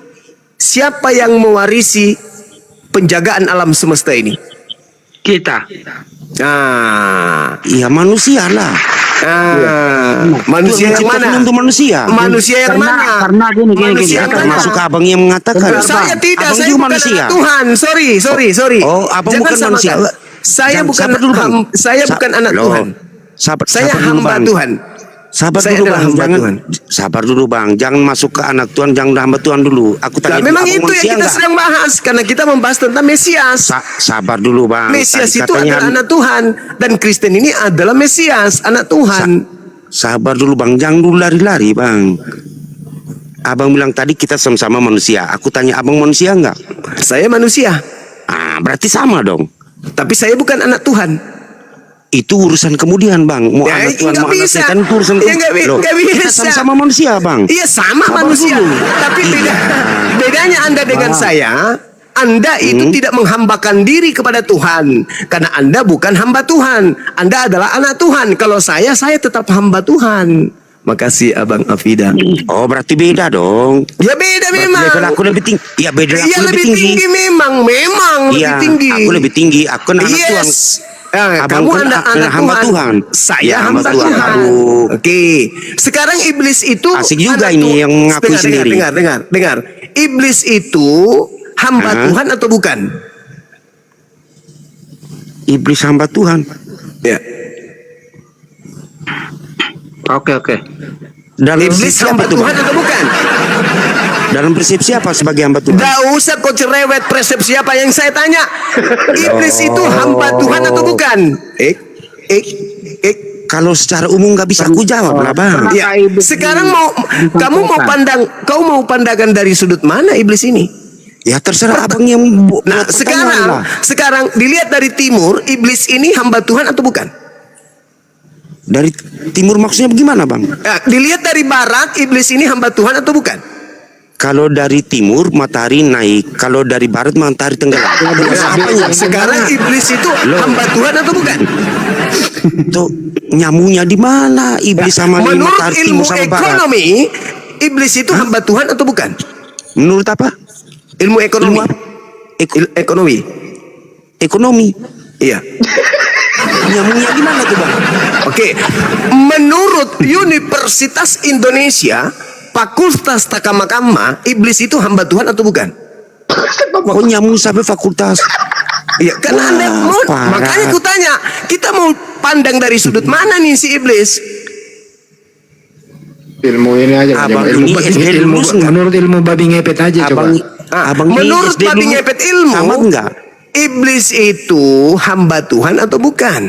Speaker 1: siapa yang mewarisi penjagaan alam semesta ini?
Speaker 3: Kita.
Speaker 1: Nah,
Speaker 9: Iya manusia lah.
Speaker 1: manusia yang
Speaker 9: Tuhan
Speaker 1: mana?
Speaker 9: menciptakan untuk manusia.
Speaker 1: Manusia yang mana?
Speaker 8: Karena gini.
Speaker 1: Manusia yang mana?
Speaker 9: Termasuk abang yang mengatakan.
Speaker 1: Saya tidak,
Speaker 9: Abang
Speaker 1: saya
Speaker 9: juga
Speaker 1: bukan
Speaker 9: manusia.
Speaker 1: anak Tuhan. Sorry.
Speaker 9: Oh, abang
Speaker 1: Jangan
Speaker 9: bukan
Speaker 1: samakan.
Speaker 9: manusia.
Speaker 1: Saya bukan
Speaker 9: Sabar dulu, Bang.
Speaker 1: saya bukan anak
Speaker 9: Loh.
Speaker 1: Tuhan.
Speaker 9: Sabar
Speaker 1: Saya
Speaker 9: dulu,
Speaker 1: hamba
Speaker 9: Bang.
Speaker 1: Tuhan.
Speaker 9: Sabar
Speaker 1: Saya
Speaker 9: dulu
Speaker 1: adalah
Speaker 9: bang,
Speaker 1: hamba
Speaker 9: jangan
Speaker 1: Tuhan.
Speaker 9: sabar dulu bang, jangan masuk ke anak Tuhan, jangan hamba Tuhan dulu. Aku
Speaker 1: Nah,
Speaker 9: tanya dulu,
Speaker 1: memang
Speaker 9: abang
Speaker 1: itu yang
Speaker 9: manusia
Speaker 1: kita
Speaker 9: enggak?
Speaker 1: sedang bahas karena kita membahas tentang Mesias.
Speaker 9: Sabar dulu bang.
Speaker 1: Mesias
Speaker 9: Tadi
Speaker 1: itu
Speaker 9: katanya
Speaker 1: adalah anak Tuhan dan Kristen ini adalah Mesias, anak Tuhan.
Speaker 9: sabar dulu bang, jangan dulu lari-lari bang. Abang bilang tadi kita sama-sama manusia. Aku tanya abang manusia enggak?
Speaker 1: Saya manusia,
Speaker 9: Berarti sama dong.
Speaker 1: tapi saya bukan anak Tuhan.
Speaker 9: Itu urusan kemudian bang. Mau
Speaker 1: Ya,
Speaker 9: anak Tuhan,
Speaker 1: nggak
Speaker 9: mau anak
Speaker 1: bisa.
Speaker 9: setan itu urusan
Speaker 1: Ya, nggak
Speaker 9: Loh,
Speaker 1: bisa.
Speaker 9: kita sama-sama manusia bang.
Speaker 1: Iya sama
Speaker 9: Sabar
Speaker 1: manusia,
Speaker 9: dulu.
Speaker 1: tapi
Speaker 9: Iya.
Speaker 1: bedanya Anda dengan saya. Anda itu tidak menghambakan diri kepada Tuhan karena Anda bukan hamba Tuhan. Anda adalah anak Tuhan. Kalau saya tetap hamba Tuhan. Makasih Abang Afida.
Speaker 9: Oh berarti beda dong.
Speaker 1: Ya beda
Speaker 9: Berarti
Speaker 1: memang.
Speaker 9: level aku lebih tinggi. Iya beda
Speaker 1: Iya
Speaker 9: aku
Speaker 1: lebih tinggi memang
Speaker 9: Iya,
Speaker 1: lebih tinggi.
Speaker 9: aku lebih tinggi. Aku kan anak Tuhan.
Speaker 1: Yes.
Speaker 9: Abang
Speaker 1: Kamu
Speaker 9: kan
Speaker 1: anak
Speaker 9: hamba
Speaker 1: Tuhan.
Speaker 9: Tuhan.
Speaker 1: Saya
Speaker 9: Ya,
Speaker 1: hamba
Speaker 9: hamba
Speaker 1: Tuhan.
Speaker 9: Tuhan. Aduh.
Speaker 1: Oke. Sekarang iblis itu
Speaker 9: Asik juga
Speaker 1: anak
Speaker 9: ini
Speaker 1: Tuhan.
Speaker 9: yang mengaku sendiri.
Speaker 1: Dengar. Iblis itu hamba Tuhan atau bukan?
Speaker 9: Iblis hamba Tuhan.
Speaker 1: Ya.
Speaker 3: Oke.
Speaker 9: Dalam
Speaker 1: Iblis
Speaker 9: persepsi
Speaker 1: hamba
Speaker 9: apa tuh
Speaker 1: Tuhan
Speaker 9: bang?
Speaker 1: atau bukan?
Speaker 9: Dalam persepsi apa sebagai hamba Tuhan?
Speaker 1: Tidak usah kau cerewet persepsi apa yang saya tanya. Iblis itu hamba Tuhan atau bukan?
Speaker 9: Kalau secara umum nggak bisa aku jawab lah bang.
Speaker 1: Ya, sekarang kau mau pandangan dari sudut mana iblis ini?
Speaker 9: Ya terserah abang yang
Speaker 1: Nah, sekarang dilihat dari timur, iblis ini hamba Tuhan atau bukan?
Speaker 9: Dari timur maksudnya bagaimana bang?
Speaker 1: Nah, dilihat dari barat, iblis ini hamba Tuhan atau bukan?
Speaker 9: Kalau dari timur matahari naik, kalau dari barat matahari tenggelam.
Speaker 1: Nah, sekarang iblis itu hamba Tuhan atau bukan?
Speaker 9: Tuh nyamuknya di mana? Iblis sama
Speaker 1: Menurut
Speaker 9: matahari
Speaker 1: ilmu
Speaker 9: timur sama barat.
Speaker 1: ekonomi, iblis itu hamba Tuhan atau bukan?
Speaker 9: Menurut apa?
Speaker 1: Ilmu ekonomi.
Speaker 9: Ilmu apa?
Speaker 1: Ekonomi.
Speaker 9: Ekonomi.
Speaker 1: Iya.
Speaker 9: Nyamuknya di mana tuh bang?
Speaker 1: Oke. Menurut Universitas Indonesia, Fakultas Takamakama, iblis itu hamba Tuhan atau bukan?
Speaker 9: Oh nyamuk sampai fakultas.
Speaker 1: Iya, kan
Speaker 9: Wah,
Speaker 1: Anda
Speaker 9: parah.
Speaker 1: makanya ku tanya, kita mau pandang dari sudut mana nih si iblis?
Speaker 7: Ilmu ini aja.
Speaker 9: Abang ini SD lulus nggak?
Speaker 6: Menurut ilmu babi ngepet aja
Speaker 9: Abang,
Speaker 6: coba.
Speaker 9: abang ini
Speaker 1: Menurut
Speaker 9: SD
Speaker 1: babi
Speaker 9: dulu
Speaker 1: ngepet ilmu,
Speaker 9: tamat nggak?
Speaker 1: iblis itu hamba Tuhan atau bukan?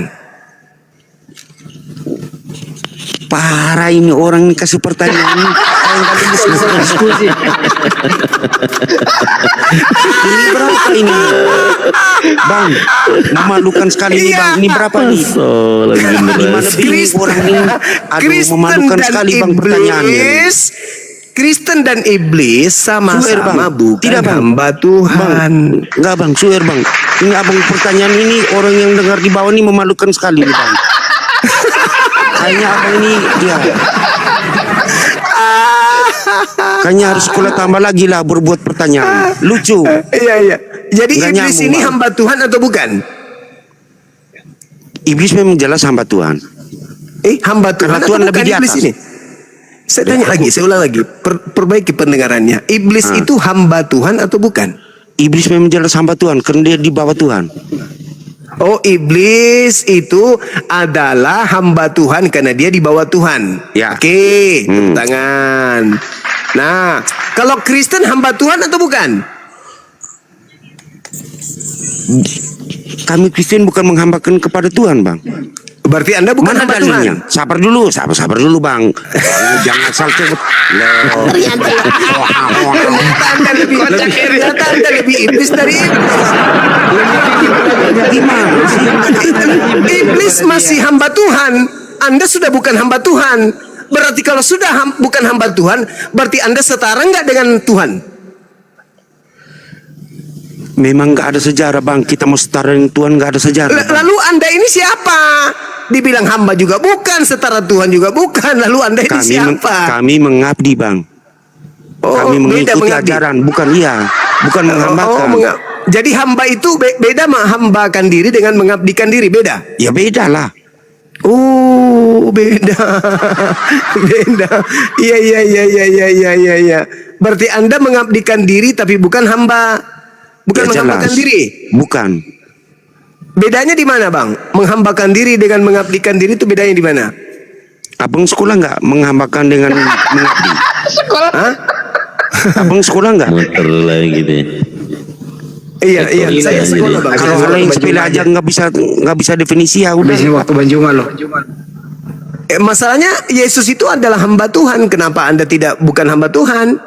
Speaker 9: Parah ini orang kasih pertanyaan. Diskusi. Ini berapa ini? Bang, memalukan sekali ini bang. Ini berapa nih?
Speaker 5: Soal
Speaker 9: Lima lebih ini orang ini. Aduh, memalukan sekali bang pertanyaannya.
Speaker 1: Kristen dan iblis
Speaker 9: Suer,
Speaker 1: sama-sama
Speaker 9: Bang.
Speaker 1: bukan
Speaker 9: Tidak, Bang.
Speaker 1: hamba Tuhan.
Speaker 9: Enggak bang, suer bang. Ini abang pertanyaan ini orang yang dengar di bawah ini memalukan sekali nih bang. Kayaknya abang ini dia. Kayaknya harus sekolah tambah lagi lah berbuat pertanyaan. Lucu.
Speaker 1: Iya. Jadi
Speaker 9: Nggak
Speaker 1: iblis
Speaker 9: nyambung,
Speaker 1: ini
Speaker 9: Bang.
Speaker 1: hamba Tuhan atau bukan?
Speaker 9: Iblis memang jelas hamba Tuhan.
Speaker 1: Hamba Tuhan
Speaker 9: Karena
Speaker 1: atau
Speaker 9: Tuhan
Speaker 1: bukan
Speaker 9: lebih di
Speaker 1: iblis
Speaker 9: atas.
Speaker 1: ini? Saya tanya lagi, saya ulang lagi. Perbaiki pendengarannya. Iblis itu hamba Tuhan atau bukan?
Speaker 9: Iblis memang jelas hamba Tuhan karena dia di bawah Tuhan.
Speaker 1: Oh, iblis itu adalah hamba Tuhan karena dia di bawah Tuhan.
Speaker 9: Ya.
Speaker 1: Oke, tepuk tangan. Nah, kalau Kristen hamba Tuhan atau bukan?
Speaker 9: Kami Kristen bukan menghambakan kepada Tuhan, Bang.
Speaker 1: Berarti Anda bukan
Speaker 9: Mana
Speaker 1: hamba
Speaker 9: dalilnya?
Speaker 1: Tuhan.
Speaker 9: Sabar dulu, Bang. Jangan asal cepet.
Speaker 1: Ternyata Anda lebih iblis dari iblis.
Speaker 9: Gimana sih?
Speaker 1: Iblis masih hamba Tuhan. Anda sudah bukan hamba Tuhan. Berarti kalau sudah bukan hamba Tuhan, berarti Anda setara nggak dengan Tuhan?
Speaker 9: Memang nggak ada sejarah, Bang. Kita mau setara dengan Tuhan nggak ada sejarah. Bang.
Speaker 1: Lalu Anda ini siapa? Dibilang hamba juga bukan, setara Tuhan juga bukan. Lalu Anda ini siapa?
Speaker 9: Kami mengabdi, Bang.
Speaker 1: Oh,
Speaker 9: Kami
Speaker 1: beda
Speaker 9: mengikuti
Speaker 1: mengabdi.
Speaker 9: ajaran, bukan menghambakan.
Speaker 1: Jadi hamba itu beda menghambakan diri dengan mengabdikan diri, beda?
Speaker 9: Ya beda lah.
Speaker 1: Oh, beda. Beda. Iya. Berarti Anda mengabdikan diri tapi bukan hamba. Bukan
Speaker 9: Ya,
Speaker 1: menghambakan
Speaker 9: jelas.
Speaker 1: diri.
Speaker 9: Bukan.
Speaker 1: Bedanya di mana, Bang? Menghambakan diri dengan mengabdikan diri itu bedanya di mana?
Speaker 9: Abang sekolah nggak menghambakan dengan mengabdi?
Speaker 1: Hah?
Speaker 9: Abang sekolah nggak?
Speaker 5: Muter lagi gitu ya.
Speaker 1: Iya, saya sekolah, Bang.
Speaker 9: Kalau hal yang sepele aja nggak bisa definisi ya udah.
Speaker 8: Biasanya waktu Banjungan loh.
Speaker 1: Masalahnya Yesus itu adalah hamba Tuhan. Kenapa Anda bukan hamba Tuhan?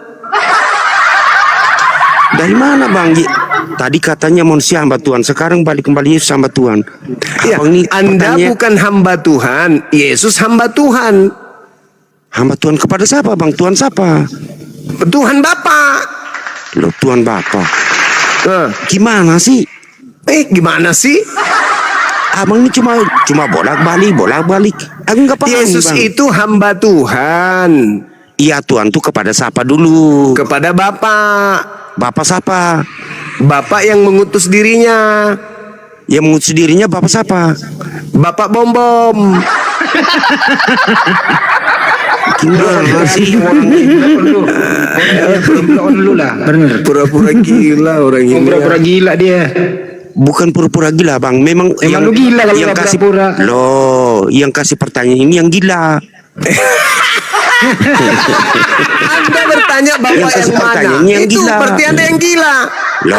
Speaker 9: Dari mana, Bang? Tadi katanya manusia hamba Tuhan, sekarang balik kembali Yesus hamba Tuhan.
Speaker 1: Ya,
Speaker 9: Abang ini
Speaker 1: Anda
Speaker 9: pertanyaan-
Speaker 1: bukan hamba Tuhan, Yesus hamba Tuhan.
Speaker 9: Hamba Tuhan kepada siapa, Bang? Tuhan siapa?
Speaker 1: Tuhan Bapa.
Speaker 9: Loh, Tuhan Bapa.
Speaker 1: Nah,
Speaker 9: Gimana sih?
Speaker 1: gimana sih?
Speaker 9: Abang ini cuma bolak-balik. Aku nggak paham,
Speaker 1: Yesus
Speaker 9: Bang.
Speaker 1: itu hamba Tuhan
Speaker 9: Iya, Tuhan tuh kepada siapa dulu?
Speaker 1: kepada Bapa.
Speaker 9: Bapak siapa?
Speaker 1: Bapak yang mengutus dirinya.
Speaker 9: Yang mengutus dirinya Bapak siapa?
Speaker 1: Bapak Bom.
Speaker 9: Gimana sih?
Speaker 8: Dulu lah, bener.
Speaker 1: Pura-pura gila orang ini.
Speaker 8: Pura-pura gila dia.
Speaker 9: Bukan pura-pura gila, Bang. Memang
Speaker 8: Emang lu gila kalau
Speaker 9: yang
Speaker 8: nggak
Speaker 9: kasih
Speaker 8: pura-pura.
Speaker 9: Loh, yang kasih pertanyaan ini yang gila.
Speaker 1: Anda bertanya Bapak
Speaker 9: Yang kasih
Speaker 1: yang mana?
Speaker 9: pertanyaan yang
Speaker 1: Itu
Speaker 9: gila.
Speaker 1: berarti Anda yang gila.
Speaker 9: Loh,